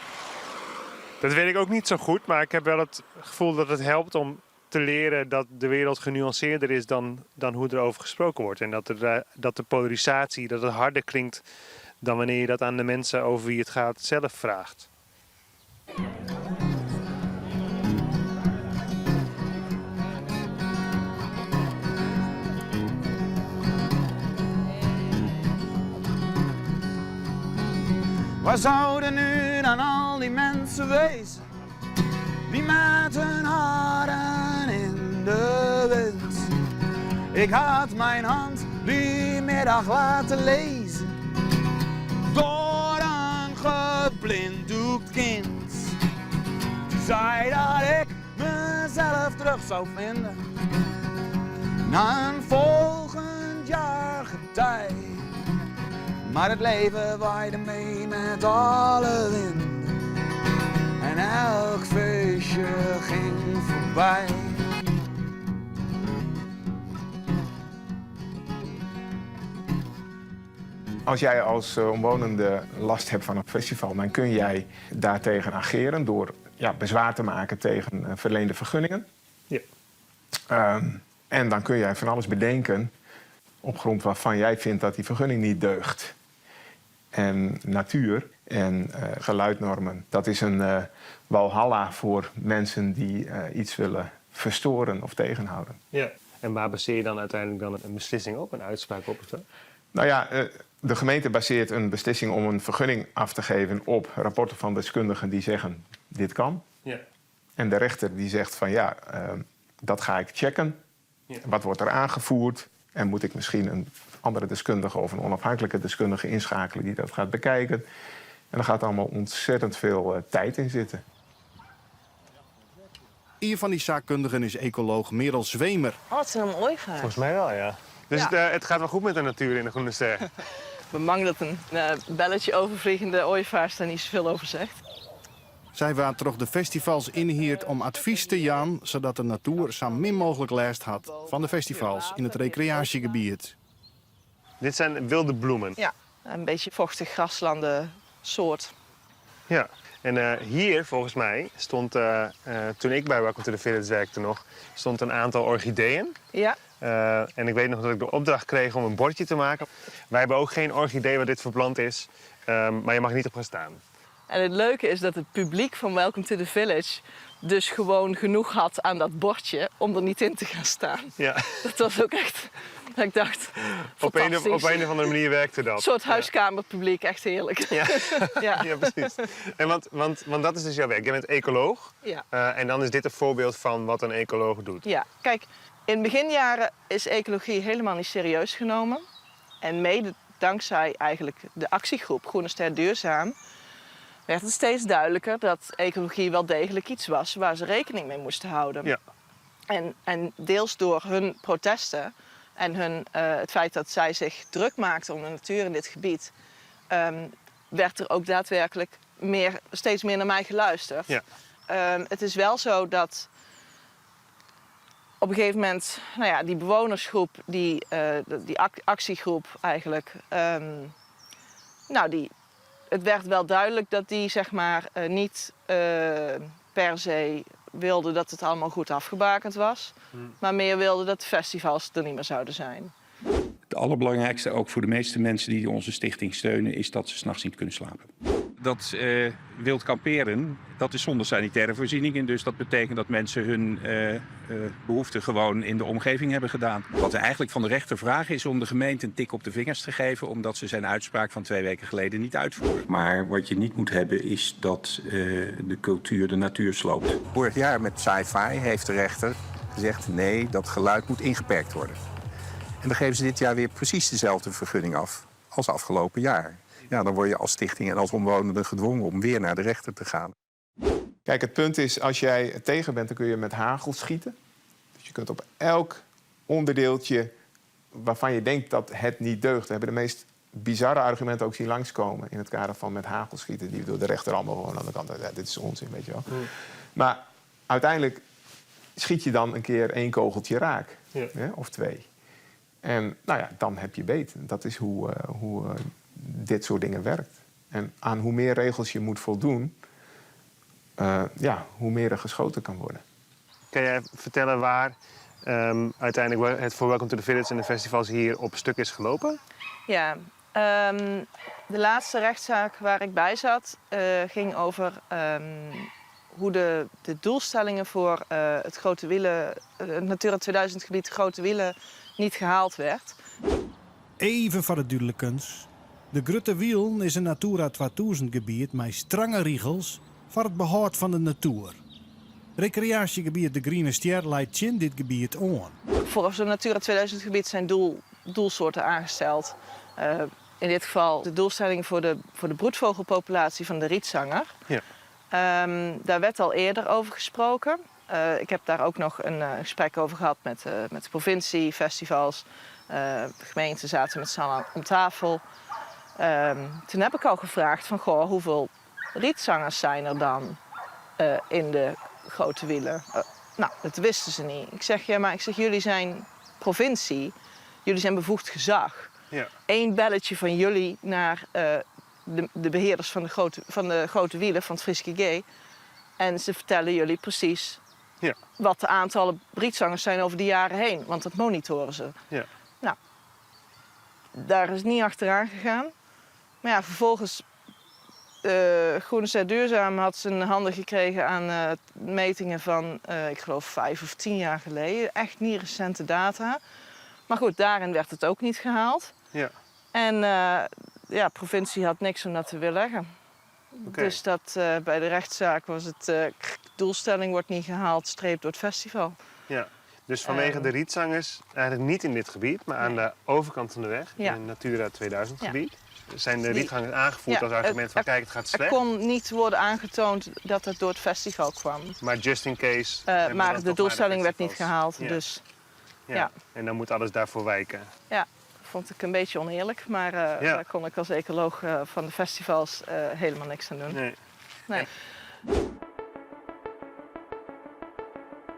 dat weet ik ook niet zo goed, maar ik heb wel het gevoel dat het helpt om te leren dat de wereld genuanceerder is dan hoe er over gesproken wordt. En dat de polarisatie, dat het harder klinkt dan wanneer je dat aan de mensen over wie het gaat zelf vraagt. Waar zouden nu dan al die mensen wezen die met hun haren in de wind? Ik had mijn hand die middag laten lezen door een geblinddoekt kind. Die zei dat ik mezelf terug zou vinden na een volgend jaar getij. Maar het leven waaide mee met alle winden en elk feestje ging voorbij. Als jij als omwonende last hebt van een festival, dan kun jij daartegen ageren door bezwaar te maken tegen verleende vergunningen. Ja. En dan kun jij van alles bedenken op grond waarvan jij vindt dat die vergunning niet deugt. En natuur en geluidnormen, dat is een walhalla voor mensen die iets willen verstoren of tegenhouden. Ja. En waar baseer je dan uiteindelijk dan een beslissing op, een uitspraak op? Of zo? Nou ja, de gemeente baseert een beslissing om een vergunning af te geven op rapporten van deskundigen die zeggen dit kan. Ja. En de rechter die zegt van dat ga ik checken. Ja. Wat wordt er aangevoerd? En moet ik misschien een andere deskundige of een onafhankelijke deskundige inschakelen die dat gaat bekijken? En er gaat allemaal ontzettend veel tijd in zitten. Een van die zaakkundigen is ecoloog Merel Zwemer. Oh, het is een ooievaar. Volgens mij wel, ja. Dus het gaat wel goed met de natuur in de Groene Ster. Ik ben bang dat een belletje overvliegende ooievaars daar niet zoveel over zegt. Zij waren toch de festivals inhierd om advies te jaan, zodat de natuur zo min mogelijk last had van de festivals in het recreatiegebied. Dit zijn wilde bloemen. Ja, een beetje vochtig graslanden soort. Ja, en hier volgens mij stond, toen ik bij Welcome to the Village werkte nog, stond een aantal orchideeën. Ja. En ik weet nog dat ik de opdracht kreeg om een bordje te maken. Wij hebben ook geen orchidee waar dit verplant is, maar je mag niet op gaan staan. En het leuke is dat het publiek van Welcome to the Village dus gewoon genoeg had aan dat bordje om er niet in te gaan staan. Ja. Dat was ook echt, dat ik dacht, op een of andere manier werkte dat. Een soort huiskamerpubliek, echt heerlijk. Ja, ja precies. En want dat is dus jouw werk. Je bent ecoloog. Ja. En dan is dit een voorbeeld van wat een ecoloog doet. Ja, kijk, in beginjaren is ecologie helemaal niet serieus genomen. En mede dankzij eigenlijk de actiegroep Groene Ster Duurzaam werd het steeds duidelijker dat ecologie wel degelijk iets was waar ze rekening mee moesten houden. Ja. En deels door hun protesten en het feit dat zij zich druk maakten om de natuur in dit gebied, werd er ook daadwerkelijk steeds meer naar mij geluisterd. Ja. Het is wel zo dat op een gegeven moment, nou ja, die bewonersgroep, die actiegroep eigenlijk, het werd wel duidelijk dat die zeg maar niet per se wilde dat het allemaal goed afgebakend was, maar meer wilde dat de festivals er niet meer zouden zijn. Het allerbelangrijkste, ook voor de meeste mensen die onze stichting steunen, is dat ze 's nachts niet kunnen slapen. Dat wild kamperen, dat is zonder sanitaire voorzieningen. Dus dat betekent dat mensen hun behoeften gewoon in de omgeving hebben gedaan. Wat we eigenlijk van de rechter vragen is om de gemeente een tik op de vingers te geven, omdat ze zijn uitspraak van 2 weken geleden niet uitvoeren. Maar wat je niet moet hebben is dat de cultuur de natuur sloopt. Vorig jaar met sci-fi heeft de rechter gezegd nee, dat geluid moet ingeperkt worden. En dan geven ze dit jaar weer precies dezelfde vergunning af als afgelopen jaar. Ja, dan word je als stichting en als omwonenden gedwongen om weer naar de rechter te gaan. Kijk, het punt is, als jij er tegen bent, dan kun je met hagel schieten. Dus je kunt op elk onderdeeltje waarvan je denkt dat het niet deugt. We hebben de meest bizarre argumenten ook zien langskomen in het kader van met hagel schieten. Die door de rechter allemaal gewoon aan de kant. Ja, dit is onzin, weet je wel. Maar uiteindelijk schiet je dan een keer 1 kogeltje raak. Ja. Of 2. En nou ja, dan heb je beet. Dat is hoe dit soort dingen werkt. En aan hoe meer regels je moet voldoen, hoe meer er geschoten kan worden. Kan jij vertellen waar uiteindelijk het voor Welcome to the Village en de festivals hier op stuk is gelopen? Ja, de laatste rechtszaak waar ik bij zat ging over hoe de doelstellingen voor het Grote Wielen, het Natura 2000 gebied Grote Wielen niet gehaald werd. Even voor de duidelijkens. De Grote Wielen is een Natura 2000 gebied met strenge regels voor het behoud van de natuur. Recreatiegebied de Groene Ster leidt in dit gebied aan. Voor zo'n Natura 2000 gebied zijn doelsoorten aangesteld. In dit geval de doelstelling voor de broedvogelpopulatie van de rietzanger. Ja. Daar werd al eerder over gesproken. Ik heb daar ook nog een gesprek over gehad met de provincie, festivals. De gemeenten zaten met z'n allen om tafel. Toen heb ik al gevraagd van, goh, hoeveel rietzangers zijn er dan in de Grote Wielen? Nou, dat wisten ze niet. Ik zeg, jullie zijn provincie, jullie zijn bevoegd gezag. Ja. 1 belletje van jullie naar de beheerders van de Grote Wielen, van het Friske G. En ze vertellen jullie precies wat de aantallen rietzangers zijn over de jaren heen. Want dat monitoren ze. Ja. Nou, daar is niet achteraan gegaan. Maar ja, vervolgens, Groene Ster Duurzaam had zijn handen gekregen aan metingen van, ik geloof 5 of 10 jaar geleden. Echt niet recente data. Maar goed, daarin werd het ook niet gehaald. Ja. En de provincie had niks om dat te weerleggen. Okay. Dus dat bij de rechtszaak was het, doelstelling wordt niet gehaald, streep door het festival. Ja. Dus vanwege de rietzangers, eigenlijk niet in dit gebied, maar aan de overkant van de weg, in het Natura 2000 gebied, zijn de rietzangers aangevoerd als argument van kijk, het gaat slecht. Er kon niet worden aangetoond dat het door het festival kwam. Maar just in case. Maar de doelstelling werd niet gehaald, dus ja. En dan moet alles daarvoor wijken. Ja, vond ik een beetje oneerlijk, maar daar kon ik als ecoloog van de festivals helemaal niks aan doen. Nee.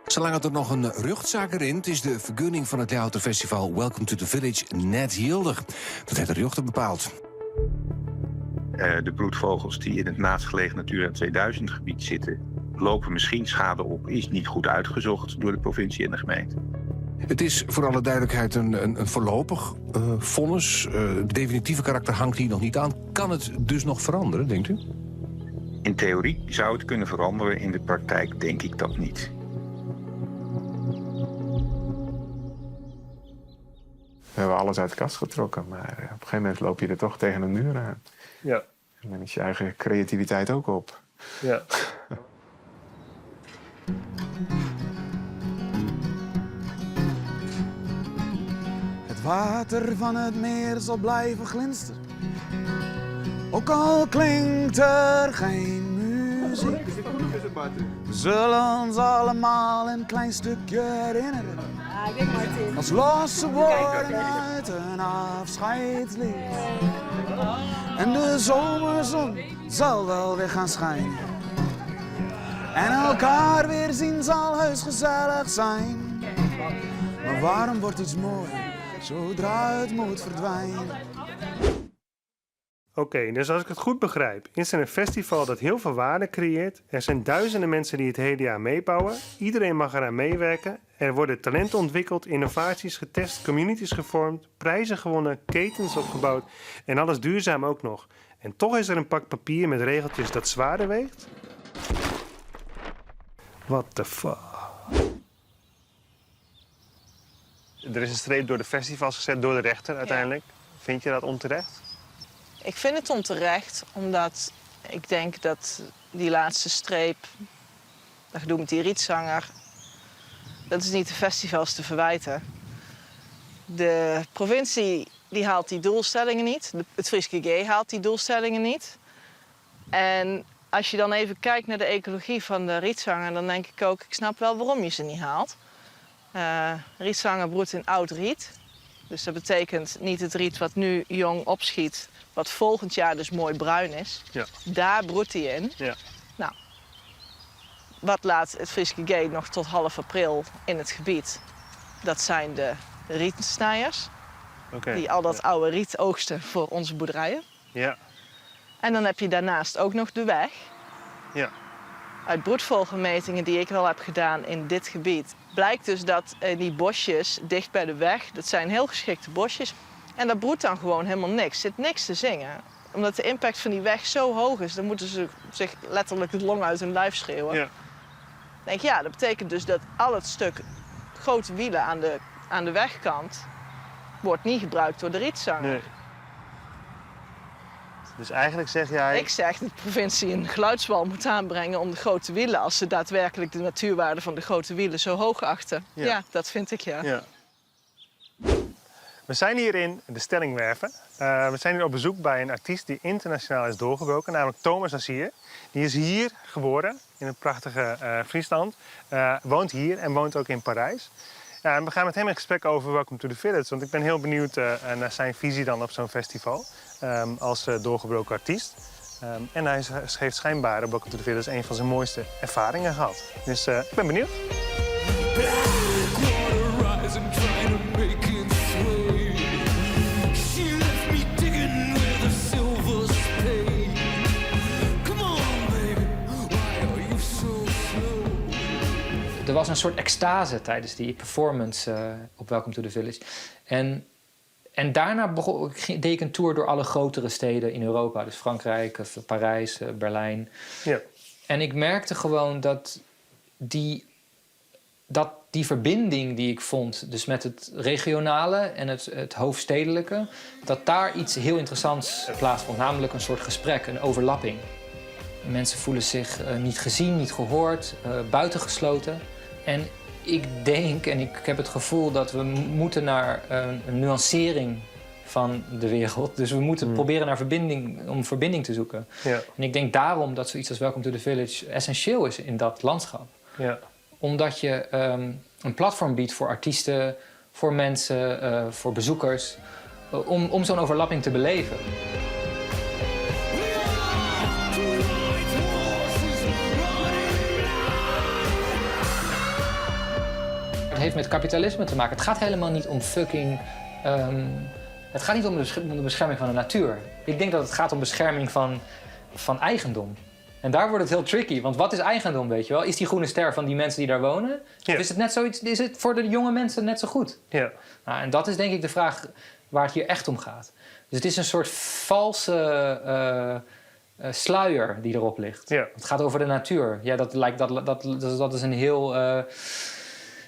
Zolang er nog een rechtszaak erin is de vergunning van het theaterfestival Welcome to the Village net geldig. Dat heeft de rechter bepaald. De broedvogels die in het naastgelegen Natura 2000 gebied zitten, lopen misschien schade op, is niet goed uitgezocht door de provincie en de gemeente. Het is voor alle duidelijkheid een voorlopig vonnis. Het definitieve karakter hangt hier nog niet aan. Kan het dus nog veranderen, denkt u? In theorie zou het kunnen veranderen, in de praktijk denk ik dat niet. We hebben alles uit de kast getrokken, maar op een gegeven moment loop je er toch tegen een muur aan. Ja. En dan is je eigen creativiteit ook op. Ja. Het water van het meer zal blijven glinsteren. Ook al klinkt er geen muziek. We zullen ons allemaal een klein stukje herinneren. Als losse woorden uit een afscheidslied. En de zomerzon zal wel weer gaan schijnen. En elkaar weer zien zal heus gezellig zijn. Maar waarom wordt iets mooi zodra het moet verdwijnen? Oké, dus als ik het goed begrijp, is er een festival dat heel veel waarde creëert. Er zijn duizenden mensen die het hele jaar meebouwen. Iedereen mag eraan meewerken. Er worden talenten ontwikkeld, innovaties getest, communities gevormd, prijzen gewonnen, ketens opgebouwd en alles duurzaam ook nog. En toch is er een pak papier met regeltjes dat zwaarder weegt? What the fuck? Er is een streep door de festivals gezet, door de rechter uiteindelijk. Ja. Vind je dat onterecht? Ik vind het onterecht, omdat ik denk dat die laatste streep, dat gedoe met die rietzanger, dat is niet de festivals te verwijten. De provincie die haalt die doelstellingen niet, het Frieske G haalt die doelstellingen niet. En als je dan even kijkt naar de ecologie van de rietzanger, dan denk ik ook, ik snap wel waarom je ze niet haalt. Rietzanger broedt in oud riet. Dus dat betekent niet het riet wat nu jong opschiet, wat volgend jaar dus mooi bruin is. Ja. Daar broedt hij in. Ja. Nou, wat laat het Frieske G nog tot half april in het gebied? Dat zijn de rietsnijers. Die al dat oude riet oogsten voor onze boerderijen. Ja. En dan heb je daarnaast ook nog de weg. Ja. Uit broedvogelmetingen die ik wel heb gedaan in dit gebied, blijkt dus dat die bosjes dicht bij de weg, dat zijn heel geschikte bosjes. En dat broedt dan gewoon helemaal niks. Er zit niks te zingen. Omdat de impact van die weg zo hoog is, dan moeten ze zich letterlijk het long uit hun lijf schreeuwen. Ja. Denk ja, dat betekent dus dat al het stuk grote wielen aan de wegkant wordt niet gebruikt door de rietzanger. Nee. Dus eigenlijk zeg jij... Ik zeg dat de provincie een geluidswal moet aanbrengen om de grote wielen, als ze daadwerkelijk de natuurwaarde van de grote wielen zo hoog achten. Ja, ja, dat vind ik, ja. We zijn hier in de Stellingwerven. We zijn hier op bezoek bij een artiest die internationaal is doorgebroken, namelijk Thomas Azier. Die is hier geboren, in het prachtige Friesland. Woont hier en woont ook in Parijs. Ja, en we gaan met hem in gesprek over Welcome to the Village. Want ik ben heel benieuwd naar zijn visie dan op zo'n festival. Als doorgebroken artiest. En hij heeft schijnbaar op Welcome to the Village een van zijn mooiste ervaringen gehad. Dus ik ben benieuwd. Er was een soort extase tijdens die performance op Welcome to the Village. En daarna deed ik een tour door alle grotere steden in Europa. Dus Frankrijk, Parijs, Berlijn. Ja. En ik merkte gewoon dat die verbinding die ik vond, dus met het regionale en het hoofdstedelijke, dat daar iets heel interessants plaatsvond. Namelijk een soort gesprek, een overlapping. Mensen voelen zich niet gezien, niet gehoord, buitengesloten. En ik denk en ik heb het gevoel dat we moeten naar een nuancering van de wereld. Dus we moeten proberen naar verbinding te zoeken. Ja. En ik denk daarom dat zoiets als Welcome to the Village essentieel is in dat landschap. Ja. Omdat je een platform biedt voor artiesten, voor mensen, voor bezoekers, om zo'n overlapping te beleven. Het heeft met kapitalisme te maken. Het gaat helemaal niet om fucking... het gaat niet om de bescherming van de natuur. Ik denk dat het gaat om bescherming van eigendom. En daar wordt het heel tricky. Want wat is eigendom, weet je wel? Is die groene ster van die mensen die daar wonen? Ja. Of is het net zoiets? Is het voor de jonge mensen net zo goed? Ja. Nou, en dat is denk ik de vraag waar het hier echt om gaat. Dus het is een soort valse sluier die erop ligt. Ja. Het gaat over de natuur. Ja, dat is een heel...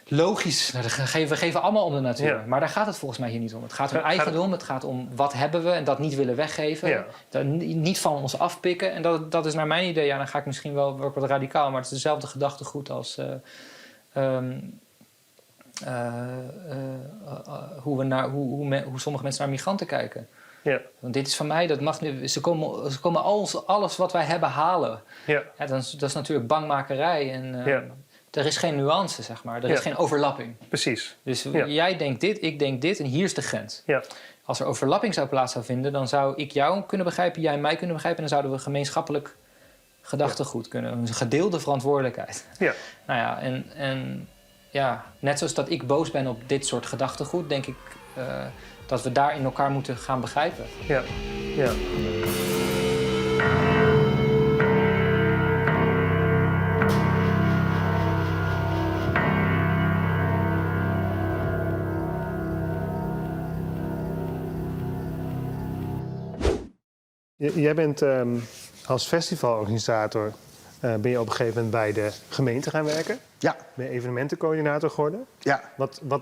logisch, we geven allemaal om de natuur. Ja. Maar daar gaat het volgens mij hier niet om. Het gaat om eigendom, het gaat om wat hebben we en dat niet willen weggeven. Ja. Dat niet van ons afpikken. En dat is naar mijn idee, ja, dan ga ik misschien wel wat radicaal, maar het is dezelfde gedachtegoed als hoe sommige mensen naar migranten kijken. Ja. Want dit is van mij, ze komen alles wat wij hebben halen. Ja. Ja, dat is natuurlijk bangmakerij en... Er is geen nuance, zeg maar. Er is geen overlapping. Precies. Dus jij denkt dit, ik denk dit en hier is de grens. Ja. Als er overlapping plaats zou vinden, dan zou ik jou kunnen begrijpen, jij mij kunnen begrijpen en dan zouden we gemeenschappelijk gedachtegoed kunnen. Een gedeelde verantwoordelijkheid. Ja. Nou ja, ja, net zoals dat ik boos ben op dit soort gedachtegoed, denk ik dat we daarin elkaar moeten gaan begrijpen. Ja, ja. Jij bent als festivalorganisator ben je op een gegeven moment bij de gemeente gaan werken. Ja. Ben je evenementencoördinator geworden. Ja.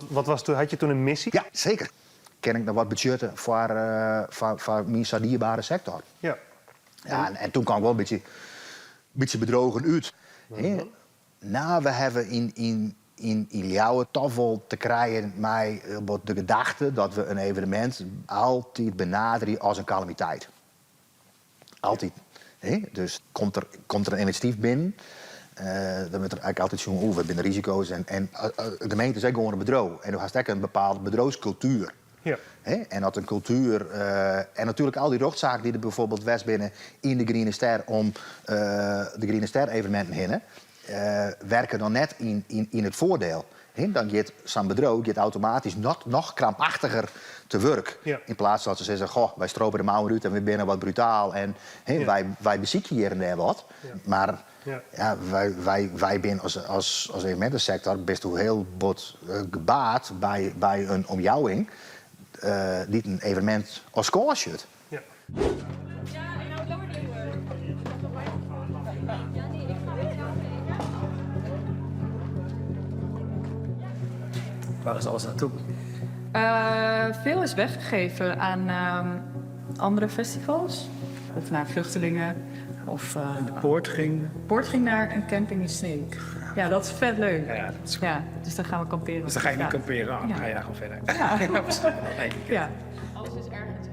Wat was toen, had je toen een missie? Ja, zeker. Ken ik nog wat budgetten voor mijn zo dierbare sector. Ja. Ja, en toen kwam ik wel een beetje bedrogen uit. Nou, we hebben in Ljouwen toch wel te krijgen met de gedachte dat we een evenement altijd benaderen als een calamiteit. Altijd. Dus komt er een initiatief binnen, dan wordt er eigenlijk altijd zo'n we binnen risico's. En de gemeente is ook gewoon een bedrijf. En dan heeft ook een bepaalde bedrijfscultuur. Ja. En dat een cultuur, en natuurlijk al die rechtszaken die er bijvoorbeeld was binnen in de Groene Ster om de Groene Ster evenementen heen, werken dan net in het voordeel. Dan gaat zo'n bedrijf automatisch nog krampachtiger te werk. Ja. In plaats van dat ze zeggen, goh, wij stropen de mouwen uit en we binnen wat brutaal. En wij bezieken hier en daar wat. Ja. Maar ja, wij zijn als evenementensector best wel heel bot gebaat bij een omjouwing die een evenement als kool zit. Ja. Waar is alles naartoe? Veel is weggegeven aan andere festivals. Of naar vluchtelingen. Of, de Poort ging? Poort ging naar een camping in Sneek. Ja, dat is vet leuk. Ja, dat is cool. Ja, dus dan gaan we kamperen. Dus dan ga je niet kamperen? Dan ga je daar gewoon verder. Ja.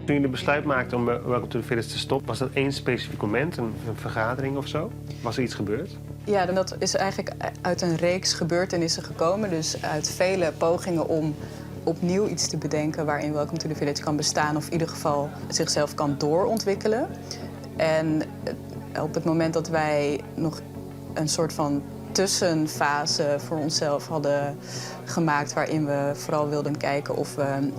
Toen je de besluit maakte om Welcome to the Village te stoppen, was dat één specifiek moment, een vergadering of zo? Was er iets gebeurd? Ja, en dat is eigenlijk uit een reeks gebeurtenissen gekomen. Dus uit vele pogingen om opnieuw iets te bedenken waarin Welcome to the Village kan bestaan of in ieder geval zichzelf kan doorontwikkelen. En op het moment dat wij nog een soort van tussenfase voor onszelf hadden gemaakt waarin we vooral wilden kijken of we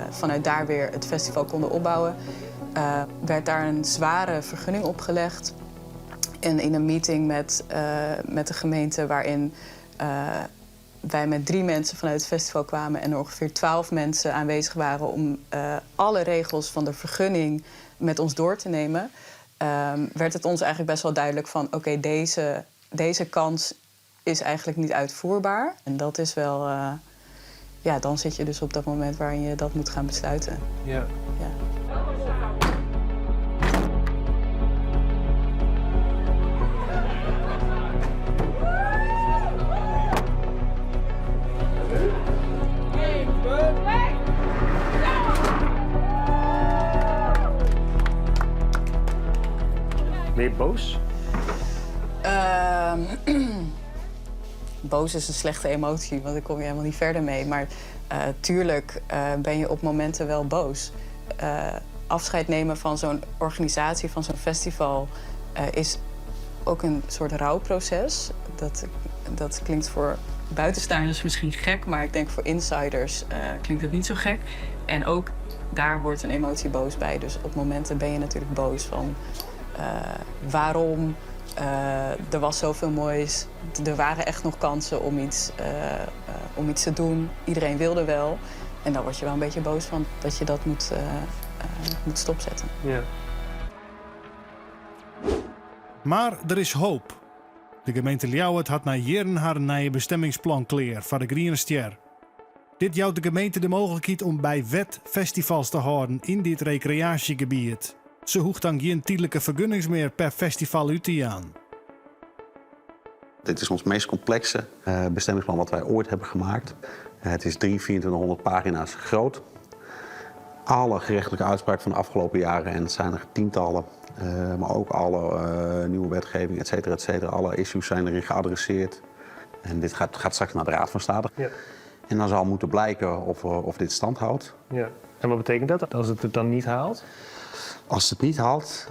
vanuit daar weer het festival konden opbouwen, werd daar een zware vergunning opgelegd. En in een meeting met de gemeente waarin wij met 3 mensen vanuit het festival kwamen en er ongeveer 12 mensen aanwezig waren om alle regels van de vergunning met ons door te nemen, werd het ons eigenlijk best wel duidelijk van oké, deze kans is eigenlijk niet uitvoerbaar. En dat is wel, ja, dan zit je dus op dat moment waarin je dat moet gaan besluiten. Ja. Ja. Ben je boos? Boos is een slechte emotie, want daar kom je helemaal niet verder mee. Maar tuurlijk ben je op momenten wel boos. Afscheid nemen van zo'n organisatie, van zo'n festival, is ook een soort rouwproces. Dat klinkt voor buitenstaanders misschien gek, maar ik denk voor insiders klinkt het niet zo gek. En ook daar hoort een emotie boos bij. Dus op momenten ben je natuurlijk boos van waarom. Er was zoveel moois. Er waren echt nog kansen om iets te doen. Iedereen wilde wel. En dan word je wel een beetje boos van dat je dat moet stopzetten. Ja. Maar er is hoop. De gemeente Ljouwert had na jaren haar nieuwe bestemmingsplan klaar voor de Groene Ster. Dit jouwt de gemeente de mogelijkheid om bij wet festivals te houden in dit recreatiegebied. Ze hoeft dan geen tijdelijke vergunningen meer per festival uit te gaan. Dit is ons meest complexe bestemmingsplan wat wij ooit hebben gemaakt. Het is 2400 pagina's groot. Alle gerechtelijke uitspraken van de afgelopen jaren, en het zijn er tientallen, maar ook alle nieuwe wetgeving, et cetera, alle issues zijn erin geadresseerd. En dit gaat straks naar de Raad van State. Ja. En dan zal moeten blijken of dit stand houdt. Ja. En wat betekent dat als het dan niet haalt? Als het niet haalt,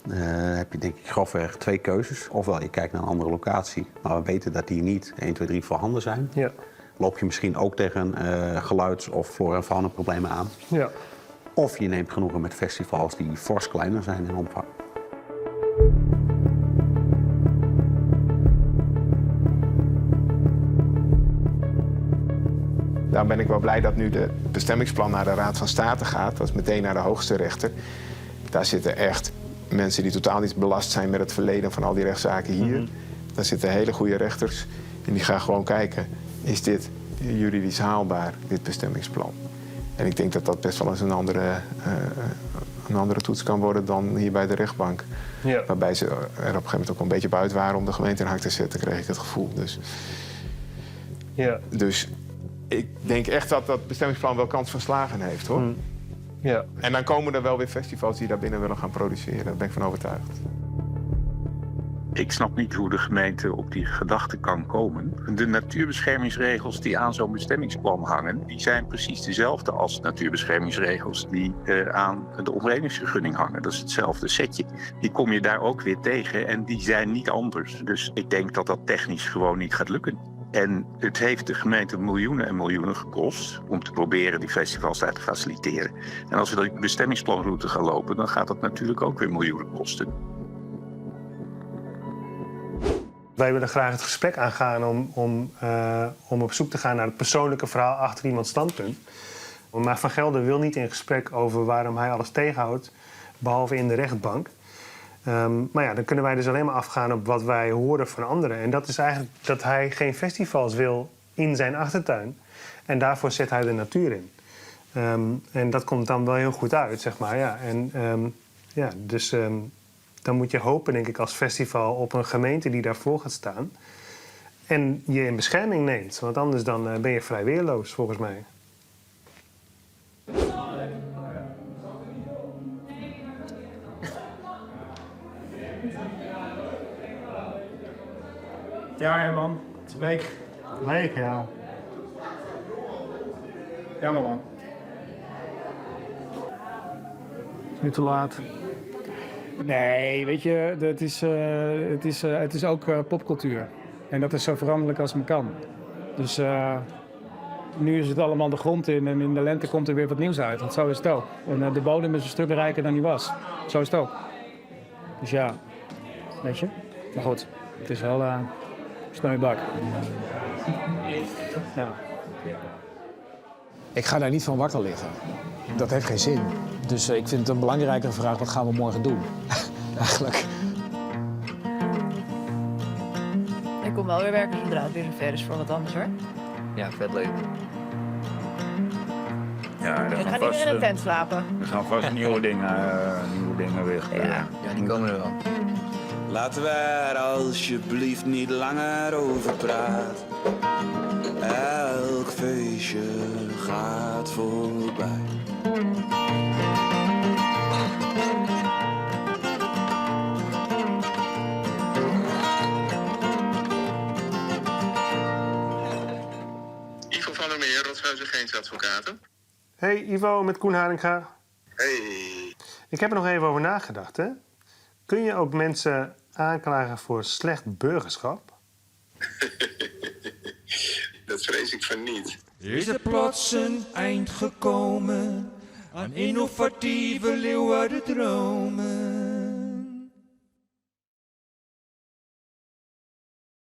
heb je denk ik grofweg 2 keuzes. Ofwel je kijkt naar een andere locatie, maar we weten dat die niet 1, 2, 3 voorhanden zijn. Ja. Loop je misschien ook tegen geluids- of flora- en fauna-problemen aan. Ja. Of je neemt genoegen met festivals die fors kleiner zijn in omvang. Daarom ben ik wel blij dat nu de bestemmingsplan naar de Raad van State gaat. Dat is meteen naar de hoogste rechter. Daar zitten echt mensen die totaal niet belast zijn met het verleden van al die rechtszaken hier. Daar zitten hele goede rechters. En die gaan gewoon kijken, is dit juridisch haalbaar, dit bestemmingsplan? En ik denk dat dat best wel eens een andere toets kan worden dan hier bij de rechtbank. Ja. Waarbij ze er op een gegeven moment ook een beetje buiten waren om de gemeente in hak te zetten, kreeg ik het gevoel. Dus ik denk echt dat dat bestemmingsplan wel kans van slagen heeft, hoor. Ja. En dan komen er wel weer festivals die daar binnen willen gaan produceren. Daar ben ik van overtuigd. Ik snap niet hoe de gemeente op die gedachte kan komen. De natuurbeschermingsregels die aan zo'n bestemmingsplan hangen, die zijn precies dezelfde als natuurbeschermingsregels die aan de omgevingsvergunning hangen. Dat is hetzelfde setje. Die kom je daar ook weer tegen en die zijn niet anders. Dus ik denk dat dat technisch gewoon niet gaat lukken. En het heeft de gemeente miljoenen en miljoenen gekost om te proberen die festivals daar te faciliteren. En als we die bestemmingsplanroute gaan lopen, dan gaat dat natuurlijk ook weer miljoenen kosten. Wij willen graag het gesprek aangaan om op zoek te gaan naar het persoonlijke verhaal achter iemands standpunt. Maar Van Gelder wil niet in gesprek over waarom hij alles tegenhoudt, behalve in de rechtbank. Maar ja, dan kunnen wij dus alleen maar afgaan op wat wij horen van anderen. En dat is eigenlijk dat hij geen festivals wil in zijn achtertuin. En daarvoor zet hij de natuur in. En dat komt dan wel heel goed uit, zeg maar. Ja. Dan moet je hopen, denk ik, als festival op een gemeente die daarvoor gaat staan. En je in bescherming neemt. Want anders dan ben je vrij weerloos, volgens mij. Ja, Herman. Het is een week. Een week, ja. Jammer, man. Het is nu te laat. Nee, weet je, het is ook popcultuur. En dat is zo veranderlijk als het maar kan. Dus nu is het allemaal de grond in en in de lente komt er weer wat nieuws uit. Want zo is het ook. En de bodem is een stuk rijker dan die was. Zo is het ook. Dus ja, weet je. Maar goed, het is wel sneu bak. Ja. Ik ga daar niet van wakker liggen. Dat heeft geen zin. Dus ik vind het een belangrijkere vraag, wat gaan we morgen doen? Eigenlijk. Ik kom wel weer werken zodra het weer zover is voor wat anders, hoor. Ja, vet leuk. Ja, We gaan niet meer in een tent slapen. Er gaan vast nieuwe dingen weer gebeuren. Ja, die komen er wel. Laten we er alsjeblieft niet langer over praten. Elk feestje gaat voorbij. Ivo van der Meer, Rotshuizen Geensadvocaten. Hey Ivo, met Koen Haringa. Hey. Ik heb er nog even over nagedacht, hè. Kun je ook mensen aanklagen voor slecht burgerschap? Dat vrees ik van niet. Is er plots een eind gekomen aan innovatieve leeuwerdromen?